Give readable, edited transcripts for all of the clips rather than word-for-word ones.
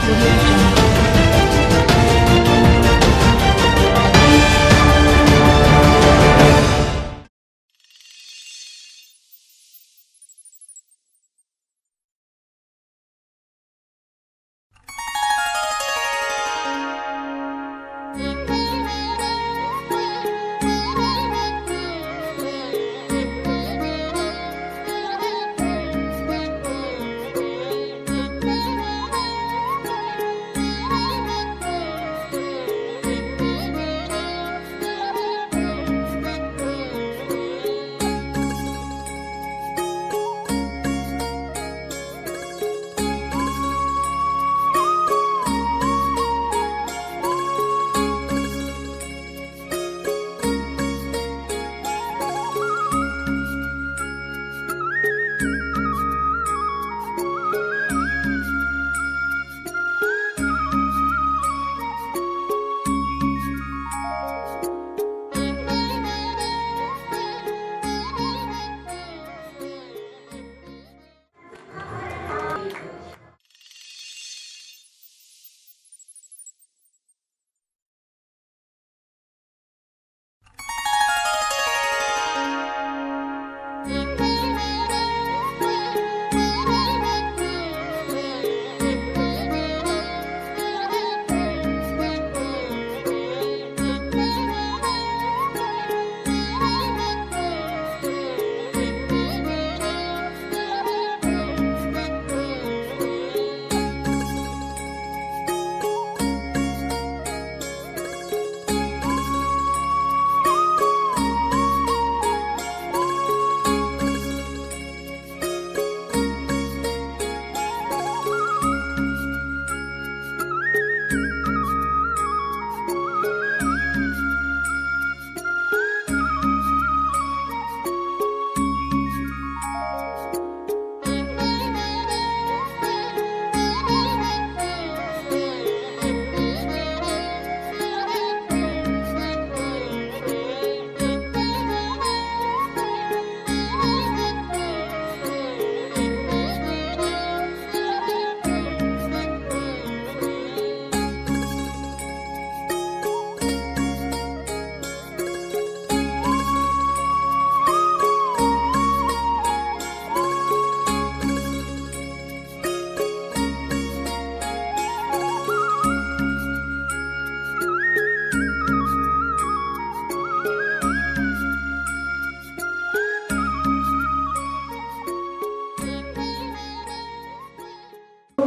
audio jungle.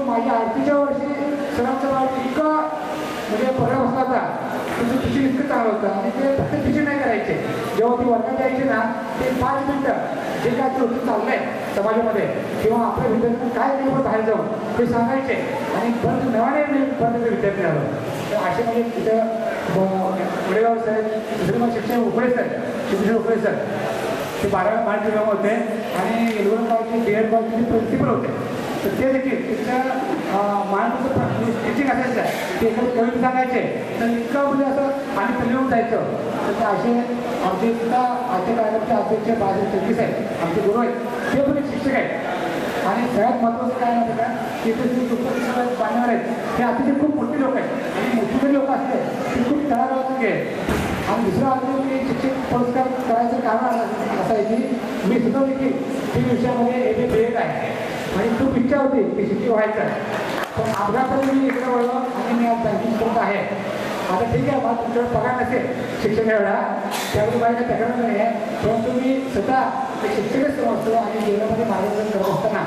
माझ्या आरतीच्या वर्षी सरांचा वाढ इतका म्हणजे बरा बसला होता तुझं टिचिंग इतकं चांगलं होतं आणि ते फक्त टिचिंग नाही करायचे जेव्हा ती वर्गात यायची ना ते 5 मिनिटं जे काय गोष्टी चाललंय समाजामध्ये किंवा आपल्या विद्यार्थ्यांना काय नाही बाहेर जाऊन ते सांगायचे आणि परत नव्याने परत विद्यार्थी आलो तर असे म्हणजे तिथं वडेगाव साहेब दुसरे मग शिक्षण उकळे सर शिक्षण उकळे सर ते 12 मार्च होते आणि एलवण गावचे BEd कॉलेजचे प्रिन्सिपल होते तर ते देखील तिथं माणसाचं टीचिंग असायचं ते एखादी कविता सांगायचे तर इतकं म्हणजे असं आणि लिहून जायचं तर ते असे आमचे सुद्धा आजच्या कार्यक्रमाचे अध्यक्ष बाजी चौकीस आहेत आमचे गुरु आहेत ते पण एक शिक्षक आहेत आणि सगळ्यात महत्त्वाचं काय माहिती का की ते जे उपस्थित बांधणार आहेत ते अतिशय खूप मोठी लोक आहेत आणि मोठी लोक असते ती खूप तळागाळातून आहेत आणि दुसरं अजून मी शिक्षक पुरस्कार करायचं कारण असं आहे की मी सुद्धा देखील ती विषयामध्ये BEd आहे आणि खूप इच्छा होती की शिक्षक व्हायचं पण अपघाताने मी इकडे वळलो आणि मी आज बँकिंग करत आहे आता ठीक आहे मला तुमच्याकडे पगार नसेल शिक्षक एवढा त्यावेळी माझी काही तक्रार नाही आहे परंतु मी स्वतः एक शिक्षकच समजतो आणि जीवनामध्ये मार्गदर्शन करत असताना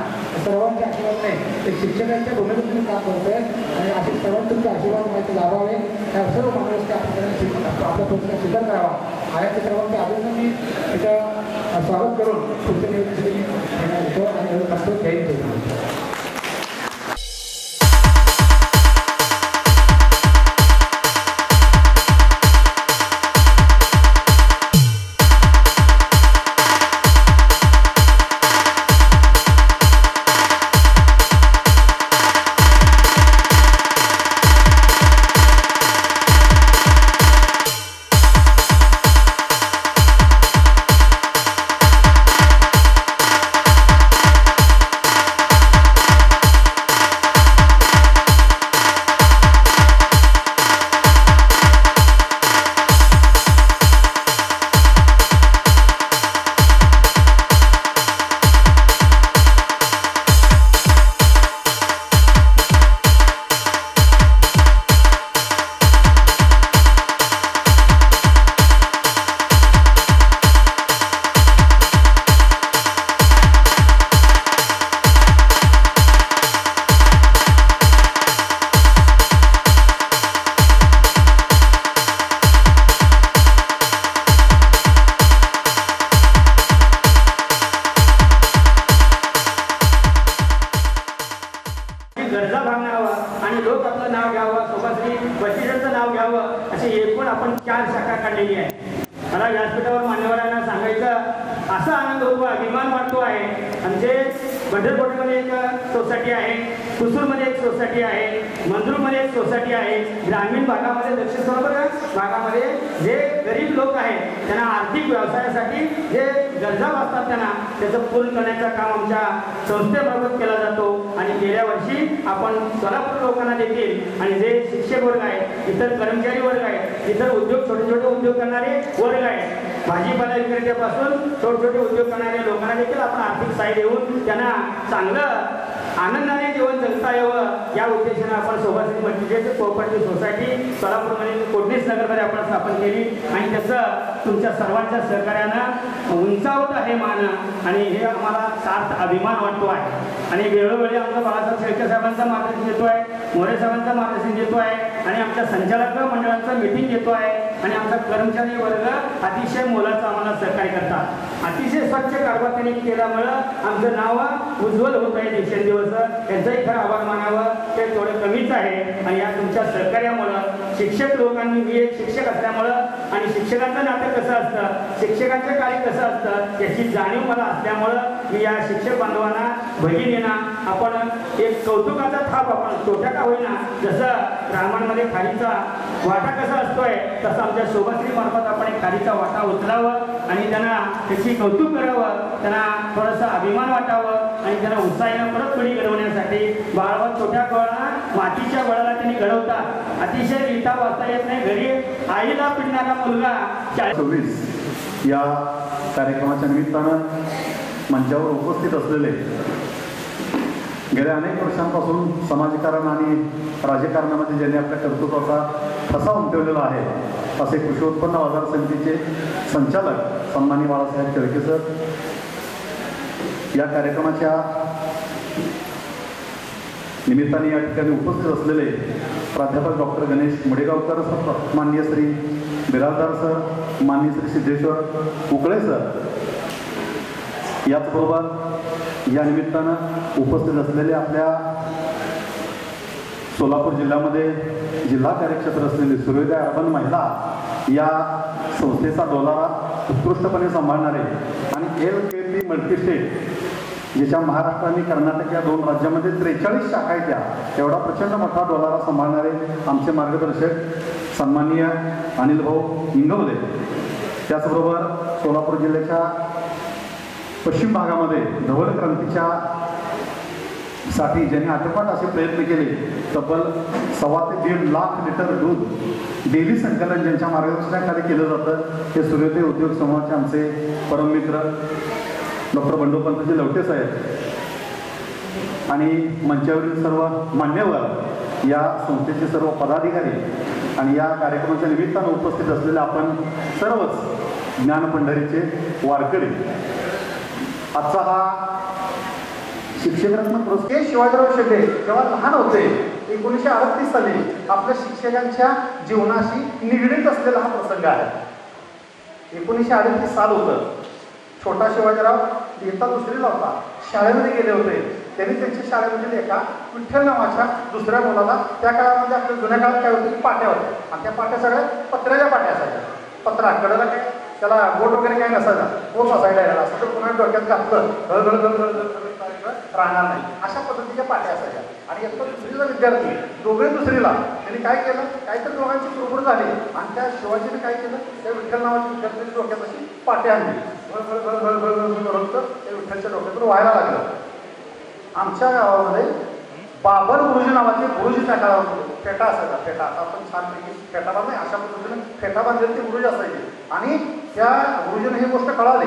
सर्वांचे आशीर्वाद नाही ते शिक्षकांच्या भूमिकेत मी काम करतोय आणि असे सर्वांचे तुमचे आशीर्वाद माहिती लाभावे त्या सर्व माणूस आपला पुरस्कार स्वीकार करावा आयाच्या सर्वांचे अभिनंदन मी त्याचं स्वागत करून पुढच्या निवडणुकीसाठी मी घेण्यात येतो आणि करतो जय हिंद. घ्यावं आणि लोक आपलं नाव घ्यावं, सोबतरी बत्तीसांचं नाव घ्यावं, अशी एकूण आपण 4 शाखा काढलेली आहे. मला व्यासपीठावर मान्यवरांना सांगायचं असा आनंद होतो, अभिमान वाटतो आहे. आमचे बंडरकोटमध्ये एक सोसायटी आहे, कुसूरमध्ये एक सोसायटी आहे, मंजूरमध्ये एक सोसायटी आहे. ग्रामीण भागामध्ये दक्षिण सरोवर भागामध्ये जे गरीब लोक आहेत त्यांना आर्थिक व्यवसायासाठी जे गरजा असतात त्यांना त्याचं पूर्ण करण्याचं काम आमच्या संस्थेमार्फत केला जातो. आणि गेल्या वर्षी आपण सोलापूर लोकांना देखील आणि जे शिक्षक वर्ग आहे, इतर कर्मचारी वर्ग आहे, इतर उद्योग छोटे छोटे उद्योग करणारे वर्ग आहे, भाजीपाला विक्रेत्यापासून छोटे छोटे उद्योग करणाऱ्या लोकांना देखील आपण आर्थिक सहाय्य देऊन त्यांना चांगलं आनंदाने जीवन जगता यावं या उद्देशाने आपण सोबत मल्टीजेट कोऑपरेटिव्ह सोसायटी सोलापूरमध्ये कोटणीस नगरमध्ये आपण स्थापन केली. आणि त्याचं तुमच्या सर्वांच्या सहकार्यानं उंचावत आहे मान आणि हे आम्हाला सार्थ अभिमान वाटतो आहे. आणि वेळोवेळी आमचा बाळासाहेब शेळके साहेबांचं मार्गदर्शन घेतो आहे, मोरे साहेबांचं मार्गदर्शन घेतो आहे आणि आमच्या संचालक मंडळाचं मीटिंग घेतो आहे. आणि आमचा कर्मचारी वर्ग अतिशय मोलाचं आम्हाला सहकार्य करतात. अतिशय स्वच्छ कारभार त्यांनी केल्यामुळं आमचं नाव उज्ज्वल होत आहे दिवसेंदिवस. त्यांचंही खरं आभार मानावं ते थोडं कमीच आहे. आणि या तुमच्या सहकार्यामुळं शिक्षक लोकांनी, मी एक शिक्षक असल्यामुळं आणि शिक्षकांचं नातं कसं असतं, शिक्षकांचं कार्य कसं असतं याची जाणीव मला असल्यामुळं मी या शिक्षक बांधवांना, भगिनींना आपण एक कौतुकाचा थाप आपण छोट्या का होईना, जसं ब्राह्मणमध्ये खारीचा वाटा कसा असतोय तसं आमच्या शोभाश्री मार्फत आपण एक खारीचा वाटा उचलावं आणि त्यांना त्याची कौतुक करावं, त्यांना थोडंसं अभिमान वाटावं आणि त्यांना उत्साहानं परत पिढी घडवण्यासाठी बाळावर छोट्या गोळा मातीच्या गोळाला त्यांनी घडवतात. अतिशय लिहिता वाचता येत नाही, घरी आईला पिडणारा मुलगा 26 या कार्यक्रमाच्या निमित्तानं मंचावर उपस्थित असलेले गेल्या अनेक वर्षांपासून समाजकारण आणि राजकारणामध्ये ज्यांनी आपल्या कर्तृत्वाचा ठसा उमटवलेला आहे असे कृषी उत्पन्न बाजार समितीचे संचालक सन्माननीय बाळासाहेब शेळके सर, या कार्यक्रमाच्या निमित्ताने या ठिकाणी उपस्थित असलेले प्राध्यापक डॉक्टर गणेश मुडेगावकर सर, माननीय श्री बिराजदार सर, माननीय श्री सिद्धेश्वर उकळे सर, याचबरोबर या निमित्तानं उपस्थित असलेले आपल्या सोलापूर जिल्ह्यामध्ये जिल्हा कार्यक्षेत्र असलेली सूर्योदय अर्बन महिला या संस्थेचा डोलारा उत्कृष्टपणे सांभाळणारे आणि LKP मल्टीस्टेट ज्याच्या महाराष्ट्र आणि कर्नाटक या 2 राज्यामध्ये 43 शाखा आहेत त्या एवढा प्रचंड मोठा डोलारा सांभाळणारे आमचे मार्गदर्शक सन्माननीय अनिल भाऊ इंगवले, त्याचबरोबर सोलापूर जिल्ह्याच्या पश्चिम भागामध्ये धवल क्रांतीच्या साठी ज्यांनी आटोपाट असे प्रयत्न केले, तब्बल 1.25 ते 1.5 लाख लिटर दूध डेली संकलन ज्यांच्या मार्गदर्शनाखाली केलं जातं ते सूर्योदय उद्योग समूहाचे आमचे परममित्र डॉक्टर बंडोपंतजी लवटे साहेब आणि मंचावरील सर्व मान्यवर, या संस्थेचे सर्व पदाधिकारी आणि या कार्यक्रमाच्या निमित्तानं उपस्थित असलेले आपण सर्वच ज्ञानपंढरीचे वारकरी. आजचा हा शिक्षकरत्न पुरस्कार शिवाजीराव शेटे जेव्हा लहान होते 1938 साली आपल्या शिक्षकांच्या जीवनाशी निगडीत असलेला हा प्रसंग आहे. 1938 साल होतं. छोटा शिवाजीराव इयत्ता 2रीला होता. शाळेमध्ये गेले होते. त्यांनी त्यांच्या शाळेमधील एका विठ्ठल नावाच्या दुसऱ्या मुलाला, त्या काळामध्ये आपल्या जुन्या काळात काय होतं की पाट्या होत्या आणि त्या पाट्या सगळ्या पत्र्याच्या पाट्या असायच्या. पत्रा कडेला काय त्याला बोट वगैरे काही नसायचा, पोच असायला यायला असं तर पुन्हा डोक्यात घातलं राहणार नाही, अशा पद्धतीच्या पाट्या असायच्या. आणि इयत्ता 2रीला विद्यार्थी, 2घे 2रीला, त्यांनी काय केलं, काहीतरी दोघांची कुरबुर झाली आणि त्या शिवाजीने काय केलं, त्या विठ्ठल नावाच्या विद्यार्थ्यांनी डोक्यात अशी पाट्या आणली, त्या विठ्ठलच्या डोक्यातून व्हायला लागलं. आमच्या गावामध्ये बाबर गुरुजी नावाचे गुरुजी त्या काळात फेटा असायचा. फेटा आता आपण छानपैकी फेटा बांध नाही, अशा पद्धतीने फेटा बांधलेले ते गुरुजी असायचे. आणि त्या गुरुजीने ही गोष्ट कळाली,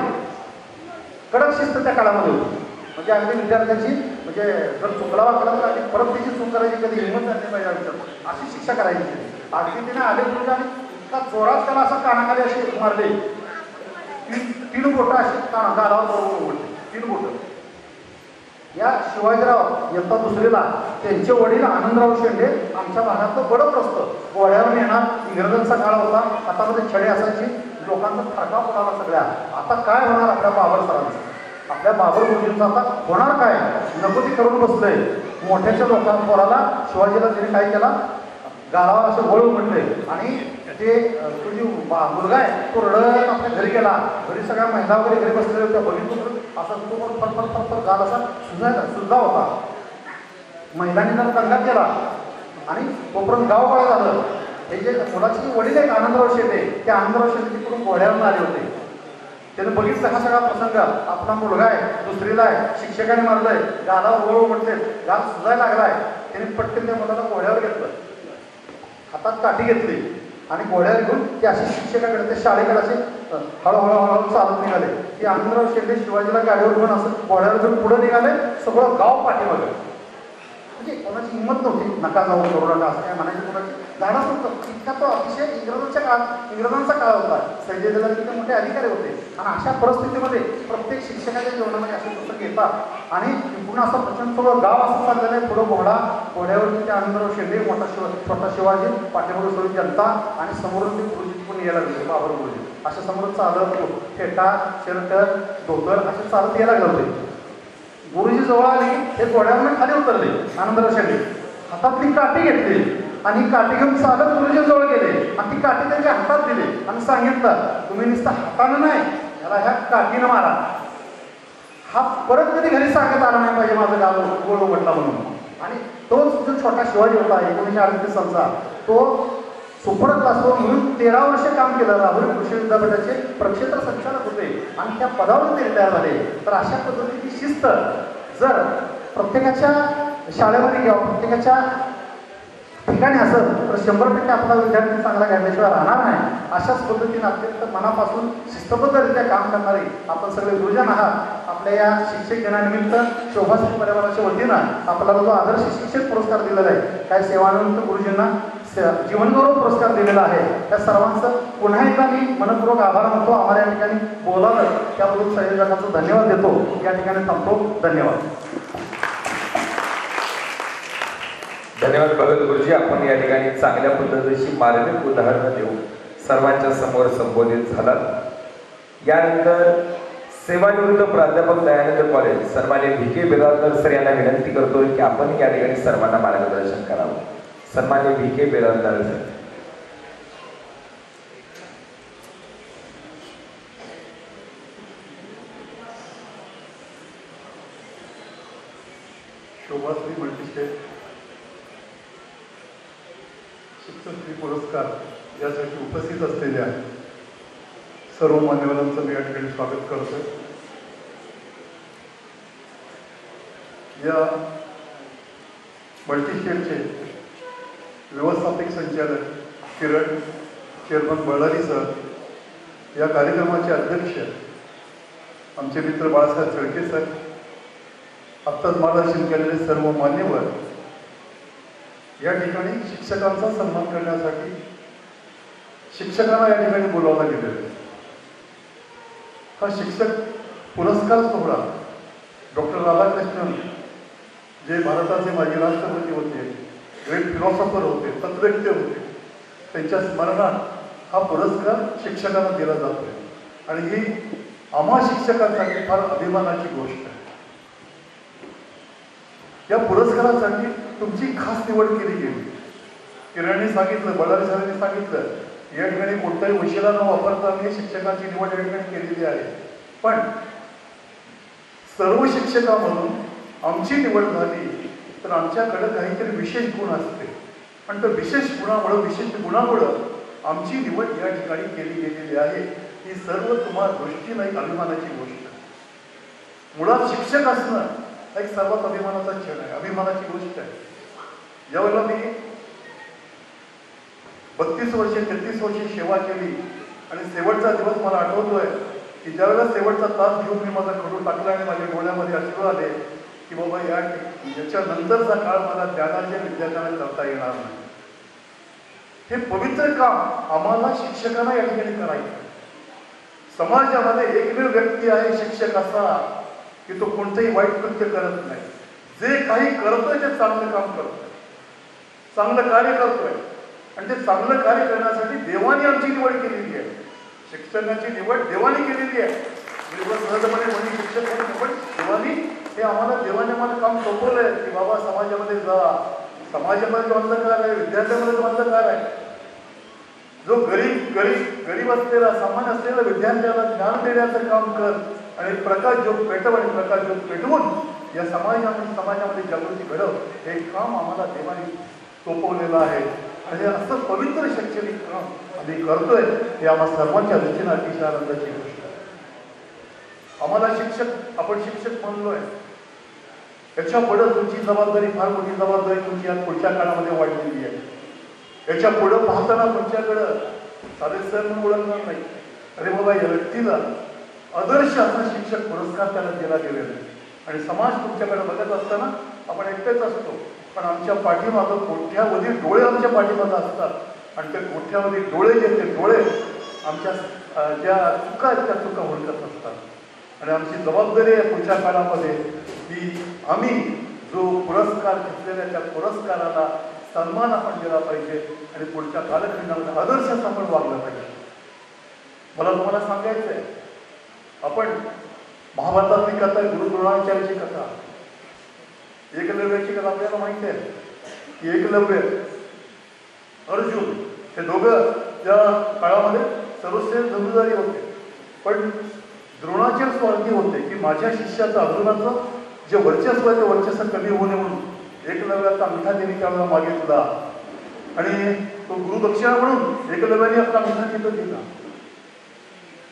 कडक शिस्त त्या काळामध्ये होती. म्हणजे अगदी विद्यार्थ्यांची म्हणजे जर चुकला वागला तर अगदी परत त्याची चूक करायची, कधी हिंमत झाली पाहिजे आयुष्यात, अशी शिक्षा करायची. अगदी तिने आले गुरुजी आणि इतका जोरात त्याला असं कानाखाली अशी मारले, 3 बोटं अशी गालावर बरोबर उघडली, 3 बोटं. या शिवाजीराव इयत्ता 2रीला त्यांचे वडील आनंदराव शेंडे आमच्या भागातलं बडं असतं, गोळ्यावर येणार, इंग्रजांचा काळ होता, हातामध्ये छडे असायची, लोकांचा थरका पडाला सगळ्या. आता काय होणार आपल्या बाबर सरांचं, आपल्या बाबर गुरुजींचं आता होणार काय, नको ती करून बसलंय. मोठ्याच्या लोकांना पोराला शिवाजीला तिने काय केला गालावर असं वळू म्हटलंय आणि ते तो जो मुलगा आहे तो रडत आपल्या घरी गेला. घरी सगळ्या महिला वगैरे घरी बसलेल्या होत्या. बघितलं असा तो फरफर गाल असा सुद्धा होता. महिलांनी जरा दंगात केला आणि तोपर्यंत गाव गोळा झालं. हे जे मुलाची वडील आहेत आनंदराव शेटे, त्या आनंदराव शेटे तिकडून घोड्यावरून आले होते. त्याने बघितलं हा सगळा प्रसंग. आपला मुलगा आहे, दुसरीला आहे, शिक्षकाने मारलंय, गालावर वळू म्हटले, गाल सुजायला लागलाय. त्याने पटकन त्या मुलाला घोड्यावर घेतलं, हातात काठी घेतली आणि घोड्यावर घेऊन ते अशी शिक्षकाकडे ते शाळेकडे असे हळूहळू चालत निघाले. की आनंदराव शेटे शिवाजीला गाडीवर घेऊन असं घोड्यावर घेऊन पुढे निघाले. सगळं गाव पाठीमागे. म्हणजे कोणाची हिंमत नव्हती, नका जाऊ करू नका असं काय म्हणायची. कोणाची धाडस होतं. इतका तो अतिशय इंग्रजांचा काळ होता. संजय दलाल तिथे मोठे अधिकारी होते आणि अशा परिस्थितीमध्ये प्रत्येक शिक्षकाच्या जीवनामध्ये असे पुस्तक येतात आणि पुन्हा असं प्रचंड सगळं गाव असं चाललेलं आहे. पुढं घोड्यावरती ते आनंदराव शेंडे, छोटा शिवाजी, पाठीमागे सगळी जनता आणि समोरून ते गुरुजी पण यायला लागले, बाबर गुरुजी अशा समोर चालत फेटा शर्ट धोतर असे चालत यायला लागले होते. गुरुजी जवळ आली, हे घोड्यावरून खाली उतरले. आनंदराव शेंडे हातातली काठी घेतली आणि काठी घेऊन चालत गुरुजी जवळ गेले आणि ती काठी त्यांच्या हातात दिली आणि सांगितलं, तुम्ही नुसतं हातानं नाही, याला ह्या काठीनं मारा. हा परत कधी घरी सांगत आला नाही पाहिजे माझं गाव गोळ म्हटला म्हणून. आणि तोच जो छोटा शिवाजी होता 1938 सालचा, तो सुपर क्लासवर म्हणून 13 वर्ष काम केलं. राहुरी कृषी विद्यापीठाचे प्रक्षेत्र संचालक होते आणि त्या पदावरून ते रिटायर झाले. तर अशा पद्धतीची शिस्त जर प्रत्येकाच्या शाळेमध्ये किंवा प्रत्येकाच्या ठिकाणी असेल तर 100% आपला विद्यार्थी चांगला घडल्याशिवाय राहणार नाही. अशाच पद्धतीने अत्यंत मनापासून शिस्तबद्धरित्या काम करणारे आपण सगळे गुरुजन आहात. आपल्या या शिक्षक दिनानिमित्त शोभाश्री परिवाराच्या वतीनं आपल्याला जो आदर्श शिक्षक पुरस्कार दिलेला आहे, काही सेवानिवृत्त गुरुजींना जीवनगौरव पुरस्कार दिलेला आहे. त्या सर्वांचं पुन्हा एकदा मी मनपूर्वक आभार मानतो. आम्हाला या ठिकाणी बोलावलं त्याबद्दल संयोजकांचा धन्यवाद देतो. या ठिकाणी थांबतो. धन्यवाद. धन्यवाद भगत गुरुजी. आपण या ठिकाणी चांगल्या पद्धतीची मार्मिक उदाहरणं देऊ सर्वांच्या समोर संबोधित झालात. यानंतर सेवानिवृत्त प्राध्यापक दयानंद कॉलेज सन्मान्य VK बिरादकर सर यांना विनंती करतो की आपण या ठिकाणी सर्वांना मार्गदर्शन करावं. सन्मान्य VK बिरादकर सर. शोभाश्री मल्टीस्टेट शिक्षकश्री पुरस्कार यासाठी उपस्थित असलेल्या सर्व मान्यवरांचं मी या ठिकाणी स्वागत करतोय. या मल्टीस्टेटचे व्यवस्थापक संचालक किरण, चेअरमन बळारी सर, या कार्यक्रमाचे अध्यक्ष आमचे मित्र बाळासाहेब चळके सर, आत्ताच मार्गदर्शन केलेले सर्व मान्यवर, या ठिकाणी शिक्षकांचा सन्मान करण्यासाठी शिक्षकांना या ठिकाणी बोलावलं गेलेलं आहे. हा शिक्षक पुरस्कार सोहळा डॉक्टर राधाकृष्णन, जे भारताचे माजी राष्ट्रपती होते, ग्रेट फिलॉसॉफर होते, तत्वज्ञ होते, त्यांच्या स्मरणात हा पुरस्कार शिक्षकांना दिला जातोय आणि ही आम्हा शिक्षकांसाठी फार अभिमानाची गोष्ट आहे. या पुरस्कारासाठी तुमची खास निवड केली गेली. किरणने सांगितलं, बळारी सरांनी सांगितलं, या ठिकाणी कोणताही वशिला न वापरता मी शिक्षकांची निवड या ठिकाणी केलेली आहे. पण सर्व शिक्षकांमधून आमची निवड झाली तर आमच्याकडे काहीतरी विशेष गुण असते आणि त्या विशेष गुणामुळं आमची निवड या ठिकाणी केली गेलेली आहे. ही सर्व तुम्हाला दृष्टीने एक अभिमानाची गोष्ट आहे. मुळात शिक्षक असणं एक सर्वात अभिमानाचा क्षण आहे, अभिमानाची गोष्ट आहे. ज्यावेळेला मी 32 वर्षे 33 वर्षे सेवा केली आणि शेवटचा दिवस मला आठवतोय की ज्यावेळेला शेवटचा तास घेऊन मी माझा खडू टाकला आणि माझ्या डोळ्यामध्ये अश्रू आले की बाबा याच्यानंतरचा काळ मला ज्ञानाच्या विद्यार्थ्यांना करता येणार नाही. हे पवित्र काम आम्हाला शिक्षकांना या ठिकाणी करायचं. समाजामध्ये एकमेव व्यक्ती आहे शिक्षक असा की तो कोणतंही वाईट कृत्य करत नाही. जे काही करतोय ते चांगलं काम करतोय, चांगलं कार्य करतोय आणि ते चांगलं कार्य करण्यासाठी देवाने आमची निवड केलेली आहे. शिक्षकांची निवड देवाने केलेली आहे. सहजपणे म्हणजे शिक्षकांची निवड देवाने हे आम्हाला देवाने मला काम सोपवलंय की बाबा समाजामध्ये जा, समाजामध्ये अंधकार आहे, विद्यार्थ्यांमध्ये अंधकार आहे. जो गरीब असलेला सामान्य असलेला विद्यार्थ्याला ज्ञान देण्याचं काम कर आणि प्रकाश ज्योत पेटव आणि प्रकाश ज्योत पेटवून या समाजामध्ये जागृती घडव, हे काम आम्हाला देवाने सोपवलेलं आहे. आणि असं पवित्र शैक्षणिक काम आम्ही करतोय, हे आम्हा सर्वांच्या दृष्टीने अतिशय आनंदाची गोष्ट आहे. आम्हाला आपण शिक्षक म्हणलोय, याच्या पुढे तुमची जबाबदारी, फार मोठी जबाबदारी तुमची या पुढच्या काळामध्ये वाढलेली आहे. याच्या पुढं पाहताना तुमच्याकडं साधे सर म्हणून ओळखणार नाही, अरे बाबा या व्यक्तीला आदर्श असा शिक्षक पुरस्कार त्याला दिला गेलेला आहे. आणि समाज तुमच्याकडे बघत असताना आपण एकटेच असतो, पण आमच्या पाठीमागं कोठ्यावधी डोळे आमच्या पाठीमागं असतात आणि ते कोठ्यावधी डोळे जे ते डोळे आमच्या ज्या चुका आहेत त्या चुका हुडकत असतात. आणि आमची जबाबदारी आहे पुढच्या काळामध्ये की आम्ही जो पुरस्कार घेतलेला त्या पुरस्काराला सन्मान आपण दिला पाहिजे आणि पुढच्या कालखंडामध्ये आदर्शात आपण वागलं पाहिजे. मला तुम्हाला सांगायचं आहे, आपण महाभारतातली कथा, गुरुद्रोणाचार्याची कथा, एकलव्याची कथा आपल्याला माहिती आहे की एकलव्य अर्जुन हे दोघं त्या काळामध्ये सर्वश्रेष्ठ धनुर्धारी होते. पण द्रोणाचार्य स्वार्थी होते की माझ्या शिष्याचं अर्जुनाचं जे वर्चस्व आहे ते वर्चस्व कमी होऊ नये म्हणून एकलव्याचा अंगठा त्यांनी त्यावेळेला मागितला आणि तो गुरुदक्षिणा म्हणून एकलव्याने आपला अंगठा तिथं दिला.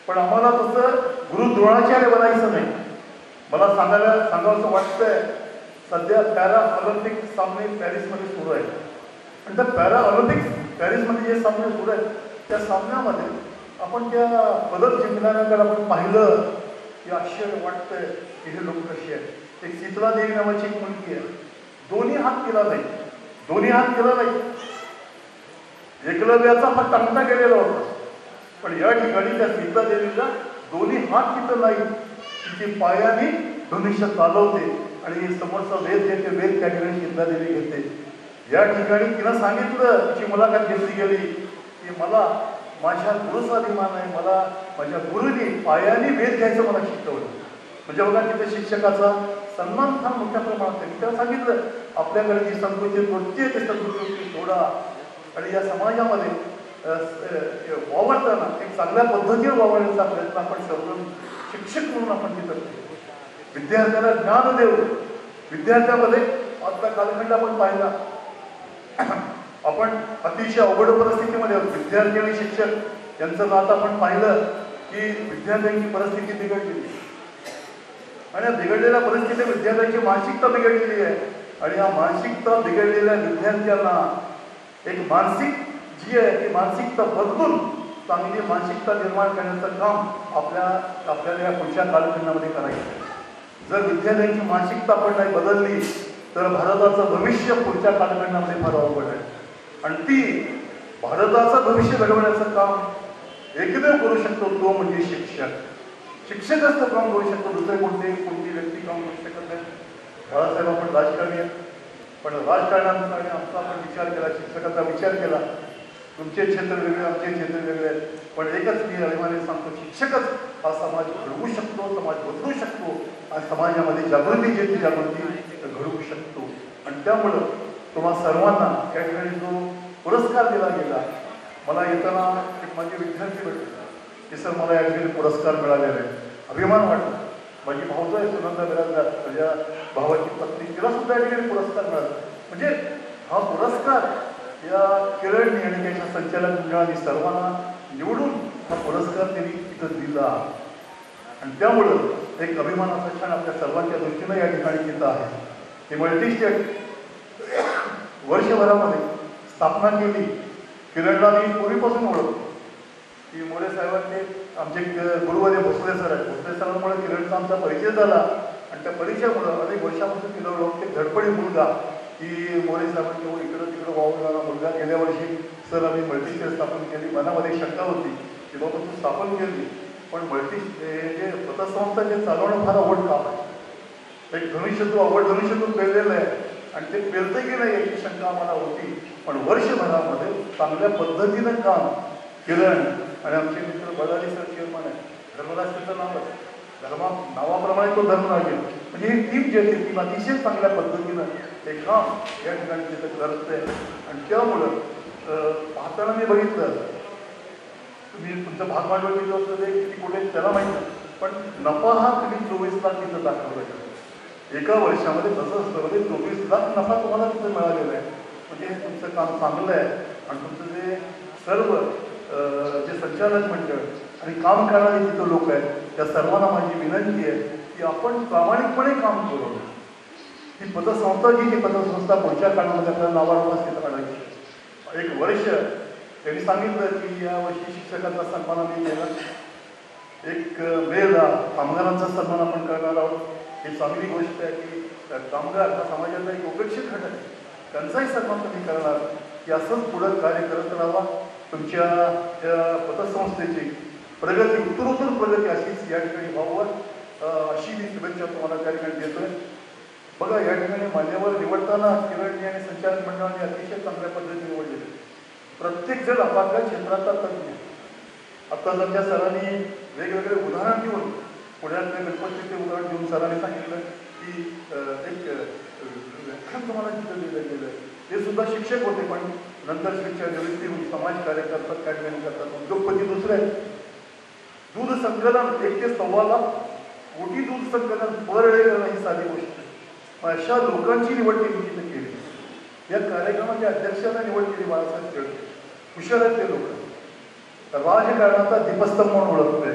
पण आम्हाला तसं गुरु द्रोणाचार्य बनायचं नाही. मला सांगावंसं वाटतंय, सध्या पॅरा ऑलिम्पिक सामने पॅरिसमध्ये सुरू आहेत आणि त्या पॅरा ऑलिम्पिक्स पॅरिसमध्ये जे सामने सुरू आहेत त्या सामन्यामध्ये आपण त्या पदक जिंकणाऱ्याकडे आपण पाहिलं की आश्चर्य वाटतंय की हे लोक कसे आहेत. एक शीतला देवी नावाची एक मुलगी आहे, दोन्ही हात केला नाही. एकलव्याचा फक्त अंगठा गेलेला होता, पण या ठिकाणी त्या शीतला देवीला दोन्ही हात तिथं नाही, तिची पायाने धनुष्य चालवते आणि समोरचा वेद घेते, वेद त्या ठिकाणी शीतला देवी घेते. या ठिकाणी तिनं सांगितलं, तिची मुलाखत घेतली गेली की मला माझ्या गुरुचा अभिमान आहे, मला माझ्या गुरुने पायाने वेद घ्यायचं मला शिकवलं. म्हणजे बघा तिथे शिक्षकाचा सन्मान फार मोठ्या प्रमाणात आहे. त्याला सांगितलं आपल्याकडे जी संकुचित वृत्ती आहे ती संकुचित सोडा आणि या समाजामध्ये वावरताना एक चांगल्या पद्धतीने वावरण्याचा प्रयत्न आपण सर्व शिक्षक म्हणून आपण तिथं करतो. विद्यार्थ्याला ज्ञान देऊ. विद्यार्थ्यामध्ये आता कालखंड आपण पाहिला, आपण अतिशय अवघड परिस्थितीमध्ये विद्यार्थी आणि शिक्षक यांचं नातं आपण पाहिलं की विद्यार्थ्यांची परिस्थिती बिघडलेली आणि या बिघडलेल्या परिस्थितीत विद्यार्थ्यांची मानसिकता बिघडलेली आहे. आणि या मानसिकता बिघडलेल्या विद्यार्थ्यांना एक मानसिक जी आहे ती मानसिकता बदलून चांगली मानसिकता निर्माण करण्याचं काम आपल्याला या पुढच्या कालखंडामध्ये करायचं. जर विद्यार्थ्यांची मानसिकता आपण नाही बदलली तर भारताचं भविष्य पुढच्या कालखंडामध्ये फार अवघड आहे. आणि ती भारताचं भविष्य घडवण्याचं काम एकमेव करू शकतो तो म्हणजे शिक्षक. शिक्षकच तर काम करू शकतो, दुसरे कोणती व्यक्ती काम करू शकत नाही. बाळासाहेब आपण राजकारणी आहेत, पण राजकारणाचा आणि आमचा आपण विचार केला, शिक्षकाचा विचार केला. तुमचे क्षेत्र वेगळे, आमचे क्षेत्र वेगळे आहेत, पण एकच मी अभिमानाने सांगतो, शिक्षकच हा समाज घडवू शकतो, समाज बदलू शकतो आणि समाजामध्ये जागृती जी जागृती घडवू शकतो. आणि त्यामुळं तुम्हा सर्वांना त्या ठिकाणी जो पुरस्कार दिला गेला, मला येताना एक माझे विद्यार्थी भेटले की सर मला या ठिकाणी पुरस्कार मिळालेला आहे, अभिमान वाटला. माझी भाऊज आहे सुनंदा बिराजदार, माझ्या भावाची पत्नी, तिला सुद्धा या ठिकाणी पुरस्कार मिळाला. म्हणजे हा पुरस्कार या किरणनी आणि त्याच्या संचालक मंडळाने सर्वांना निवडून हा पुरस्कार त्यांनी तिथं दिला. आणि त्यामुळं एक अभिमानाचा क्षण आपल्या सर्वांच्या दृष्टीनं या ठिकाणी तिथं आहे. हे मल्टीस्टेट वर्षभरामध्ये स्थापना केली. किरणला मी पूर्वीपासून ओळखतो की मोरे साहेबांनी आमचे गुरुवारी भोसले सर आहेत, भोसले सरांमुळे किरणचा आमचा परिचय झाला आणि त्या परिचयामुळं अनेक वर्षापासून तिला ओळखते. धडपडी मुलगा की मोरे साहेबांनी इकडं तिकडं वावरणारा मुलगा. गेल्या वर्षी सर आम्ही मल्टीस्टेट स्थापन केली. मनामध्ये शंका होती की बाबा तू स्थापन केली, पण जे पतसंस्था जे चालवणं फार अवघड काम आहे. एक धनुष्यत्व अवघड धनुष्यत्व पेरलेलं आहे आणि ते पेरतं की नाही याची शंका आम्हाला होती. पण वर्षभरामध्ये चांगल्या पद्धतीनं काम किरण आणि आमचे मित्र बळाली सर चेअरमन आहे, धर्मराज त्याचं नाव आहे, नावाप्रमाणे तो धर्मराज आहे. म्हणजे ही टीम जी आहे टीम अतिशय चांगल्या पद्धतीनं हे काम या ठिकाणी तिथं करत आहे. आणि त्यामुळं पाहताना मी बघितलं तुम्ही तुमचं भाग भांडवल किती असतं ते किती कुठे त्याला माहीत नाही, पण नफा हा तुम्ही 24 लाख तिथं दाखवला एका वर्षामध्ये. तसं असतं म्हणजे 24 लाख नफा तुम्हाला तिथं मिळालेला आहे. म्हणजे तुमचं काम चांगलं आहे. आणि तुमचं जे सर्व जे संचालक मंडळ आणि काम करणारे तिथं लोक आहेत त्या सर्वांना माझी विनंती आहे की आपण प्रामाणिकपणे काम करू. ही पतसंस्था जी ही पतसंस्था पुढच्या काळामध्ये आपल्याला नावारूपास तिथं काढायची. एक वर्ष त्यांनी सांगितलं की या वर्षी शिक्षकांचा सन्मान आम्ही केला, एक मेला कामगारांचा सन्मान आपण करणार आहोत. ही चांगली गोष्ट आहे की कामगार हा समाजाचा एक उपेक्षित घटक आहे, त्यांचाही सन्मान तुम्ही करणार की असंच पुढं कार्य करत राहावा. तुमच्या त्या पतसंस्थेची प्रगती उत्तरोत्तर प्रगती अशीच या ठिकाणी व्हावं अशी मी शुभेच्छा तुम्हाला त्या ठिकाणी देतोय. बघा या ठिकाणी मान्यवर निवडताना किरणजी आणि संचालक मंडळाने अतिशय चांगल्या पद्धतीने निवडलेले. प्रत्येक जण आपापल्या क्षेत्राचा तज्ञ. आता त्या सरांनी वेगवेगळे उदाहरण देऊन पुण्यातल्या गणपतीचे उदाहरण देऊन सरांनी सांगितलं की एक व्याख्यान तुम्हाला तिथं दिलं गेलं. ते सुद्धा शिक्षक होते, पण नंतर शिक्षक निवृत्ती समाज कार्य करतात, काय करतात. उद्योगपती दुसरे दूध संकलन 1 ते 1.25 लाख कोटी दूध संकलन पर डे करणं ही साधी गोष्ट आहे. अशा लोकांची निवड त्यांनी तिथे केली. या कार्यक्रमाच्या अध्यक्षांना निवड केली बाळासाहेब शेळके. हुशार आहेत ते लोक. राजकारणाचा दीपस्तंभ म्हणून ओळखतोय.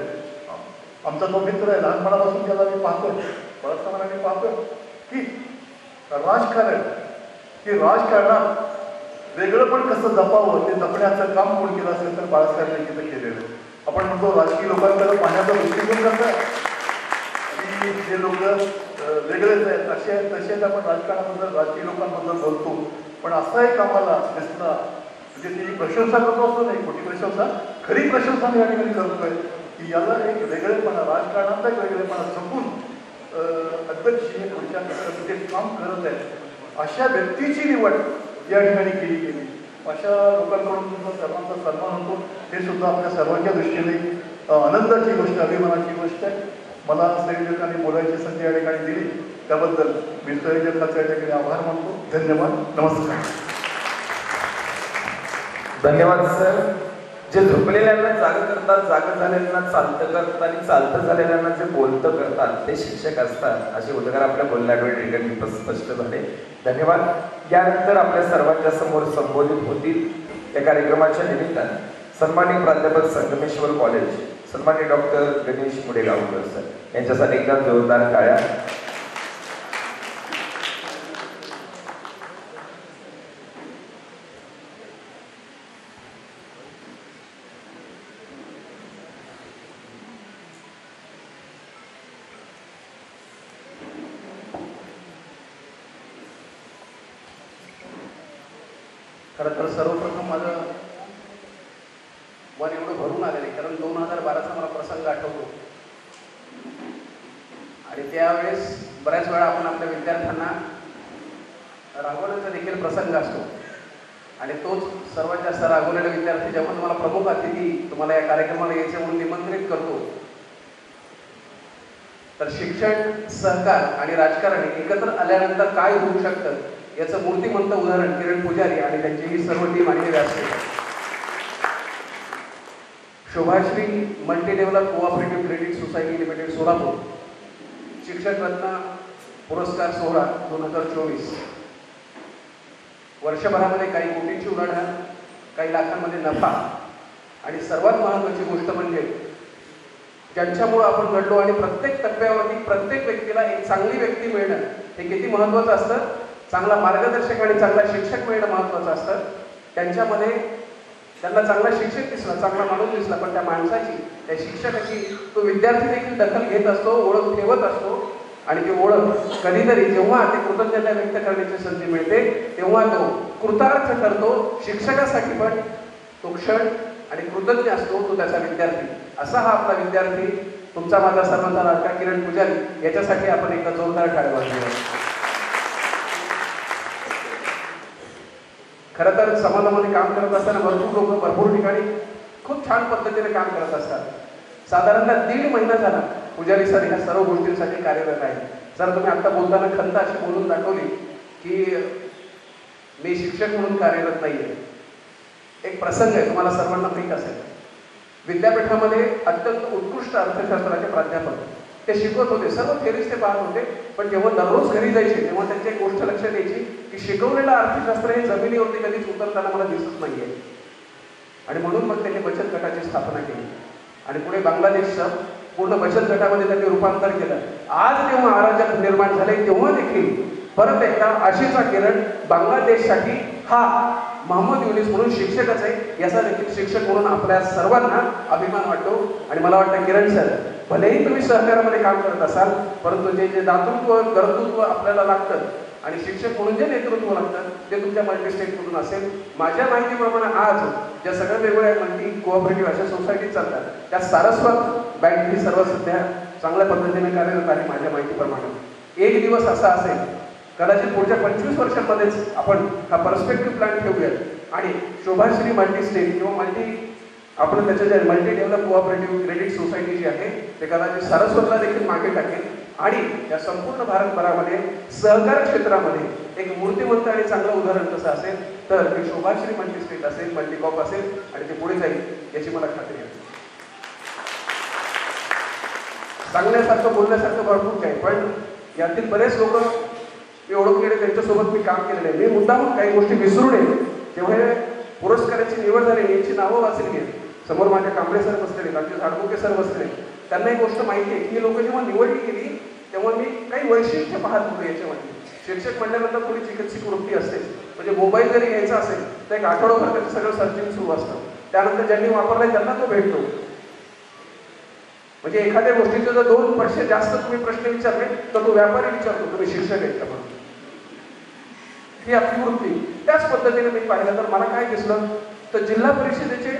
आमचा तो मित्र आहे, लहानपणापासून त्याला मी पाहतोय, बाळासाहेबांना मी पाहतोय की राजकारण की राजकारणात वेगळं पण कसं जपावं ते जपण्याचं काम कोण केलं असेल तर बाळासाहेबांनी तिथं केलेलं आहे. आपण म्हणतो राजकीय लोकांकडे पाहण्याचा दृष्टिकोन करताय की जे लोक वेगळेच आहेत असे आहेत तसे आहेत. आपण राजकारणाबद्दल राजकीय लोकांबद्दल बोलतो, पण असा एक आम्हाला दिसला म्हणजे ती प्रशंसा करतो असं नाही, खोटी प्रशंसा, खरी प्रशंसा मी या ठिकाणी करतोय की याला एक वेगळेपणा, राजकारणाचा एक वेगळेपणा जपून अध्यक्ष हे पुढच्या ते काम करत आहेत अशा व्यक्तीची निवड या ठिकाणी केली गेली. अशा लोकांकडून तुमचा सर्वांचा सन्मान होतो हे सुद्धा आपल्या सर्वांच्या दृष्टीने आनंदाची गोष्ट, अभिमानाची गोष्ट आहे. मला संयोजकांनी बोलायची संधी या ठिकाणी दिली त्याबद्दल मी संयोजकांचा या ठिकाणी आभार मानतो. धन्यवाद. नमस्कार. धन्यवाद सर. जे झोपलेल्यांना जाग करतात, जाग झालेल्यांना चालतं करतात आणि चालतं झालेल्यांना जे बोलतं करतात ते शिक्षक असतात असे उद्गार आपल्या बोलण्यावर ठिकाणी स्पष्ट झाले. धन्यवाद. यानंतर आपल्या सर्वांच्या समोर संबोधित होतील या कार्यक्रमाच्या निमित्ताने सन्माननीय प्राध्यापक संगमेश्वर कॉलेज, सन्माननीय डॉक्टर गणेश मुडेगावकर सर यांच्यासाठी एकदा जोरदार टाळ्या. खरं तर सर्वप्रथम माझं मन एवढं भरून आलेलं आहे कारण 2012चा मला प्रसंग आठवतो आणि त्यावेळेस बऱ्याच वेळा आपण आपल्या विद्यार्थ्यांना रागवण्याचा देखील प्रसंग असतो आणि तोच सर्वात जास्त रागवलेला विद्यार्थी जेव्हा तुम्हाला प्रमुख अतिथी तुम्हाला या कार्यक्रमाला यायचे म्हणून निमंत्रित करतो तर शिक्षण, सहकार आणि राजकारण एकत्र आल्यानंतर काय होऊ शकतं याचं मूर्तिमंत उदाहरण किरण पुजारी आणि त्यांची ही सर्व टीम आणि व्यासपीठ. Shobhashri multi develop cooperative credit society limited Solapur शिक्षक रत्न पुरस्कार सोहळा 2024. वर्षभरामध्ये काही कोटींची उलाढाल, काही लाखांमध्ये नफा आणि सर्वात महत्त्वाची गोष्ट म्हणजे ज्यांच्यामुळं आपण घडलो आणि प्रत्येक टप्प्यावरती प्रत्येक व्यक्तीला एक चांगली व्यक्ती मिळणं हे किती महत्त्वाचं असतं. चांगला मार्गदर्शक आणि चांगला शिक्षक मिळणं महत्त्वाचं असतं. त्यांच्यामध्ये त्यांना चांगला शिक्षक दिसला, चांगला माणूस दिसला, पण त्या माणसाची, त्या शिक्षकाची तो विद्यार्थी देखील दखल घेत असतो, ओळख ठेवत असतो आणि ती ओळख कधीतरी जेव्हा ते कृतज्ञता व्यक्त करण्याची संधी मिळते तेव्हा तो कृतार्थ करतो. शिक्षकासाठी पण तो क्षण आणि कृतज्ञ असतो तो त्याचा विद्यार्थी. असा हा आपला विद्यार्थी तुमचा माझा सर्वांचा लाडका किरण पुजारी याच्यासाठी आपण एका जोरदार टाळ्या वाजवूया. खरं तर समाजामध्ये काम करत असताना भरपूर लोक भरपूर ठिकाणी खूप छान पद्धतीने काम करत असतात. साधारणतः 1.5 महिना झाला पुजारी सर ह्या सर्व गोष्टींसाठी कार्यरत आहे. सर तुम्ही आता बोलताना खंत अशी बोलून दाखवली की मी शिक्षक म्हणून कार्यरत नाहीये. एक प्रसंग आहे, तुम्हाला सर्वांना माहीत असेल. विद्यापीठामध्ये अत्यंत उत्कृष्ट अर्थशास्त्राचे प्राध्यापक ते शिकवत होते, सर्व थेरीज ते पाहत होते, पण जेव्हा दररोज घरी जायचे तेव्हा त्यांची एक गोष्ट लक्षात यायची की शिकवलेलं अर्थशास्त्र हे जमिनीवरती कधीच उतरताना मला दिसत नाहीये. आणि म्हणून मग त्यांनी बचत गटाची स्थापना केली आणि पुढे बांगलादेशचं पूर्ण बचत गटामध्ये त्यांनी रूपांतर केलं. आज जेव्हा अराजक निर्माण झाले तेव्हा देखील परत एकदा आशेचा किरण बांगलादेशसाठी हा मोहम्मद युनिस म्हणून शिक्षकच आहे, याचा देखील शिक्षक म्हणून आपल्या सर्वांना अभिमान वाटतो. आणि मला वाटतं किरण सर, भलेही तुम्ही सहकारामध्ये काम करत असाल, परंतु जे जे दातृत्व कर्तृत्व आपल्याला लागतं आणि शिक्षक म्हणून जे नेतृत्व लागतं ते तुमच्या मल्टीस्टेटमधून असेल. माझ्या माहितीप्रमाणे आज ज्या सगळ्या वेगवेगळ्या मल्टी कोऑपरेटिव्ह अशा सोसायटी चालतात, त्या सारस्वत बँक ही सर्व सध्या चांगल्या पद्धतीने कार्यरत आहे माझ्या माहितीप्रमाणे. एक दिवस असा असेल, कदाचित पुढच्या 25 वर्षांमध्येच आपण हा पर्स्पेक्टिव्ह प्लॅन ठेवूयात आणि शोभाश्री मल्टी स्टेट किंवा आपण त्याच्या जे multi develop cooperative credit society जी आहे ते कदाचित सारस्वतला देखील मागे टाकेल आणि या संपूर्ण भारतभरामध्ये सहकार क्षेत्रामध्ये एक मूर्तिमंत आणि चांगलं उदाहरण कसं असेल तर हे शोभाश्री मल्टी स्टेट असेल, मल्टीकॉप असेल आणि ते पुढे जाईल याची मला खात्री आहे. सांगण्यासारखं बोलण्यासारखं भरपूर काही, पण यातील बरेच लोक मी ओळखलेले, त्यांच्यासोबत मी काम केलेलं आहे. मी मुद्दाम काही गोष्टी विसरू नये. तेव्हा पुरस्काराची निवड झाली, यांची नावं वाचली आहेत. समोर माझे कांबळे सर बसलेले, आमचे झाडमुके सर बसलेले. त्यांना एक गोष्ट माहिती आहे की लोक जेव्हा निवडली गेली तेव्हा मी काही वैशिष्ट्य पाहत होतो याच्यामध्ये. शिक्षक म्हटल्यानंतर थोडी चिकित्सिक वृत्ती असते, म्हणजे मोबाईल जरी घ्यायचा असेल तर एक आठवडाभर त्याचं सगळं सर्चिंग सुरू असतं. त्यानंतर ज्यांनी वापरलाय त्यांना तो भेटतो. म्हणजे एखाद्या गोष्टीचे जर 2% जास्त तुम्ही प्रश्न विचारले तर तो व्यापारी विचारतो तुम्ही शिक्षक आहेत का म्हणून. ही आपली वृत्ती. त्याच पद्धतीने मी पाहिलं तर मला काय दिसलं तर जिल्हा परिषदेचे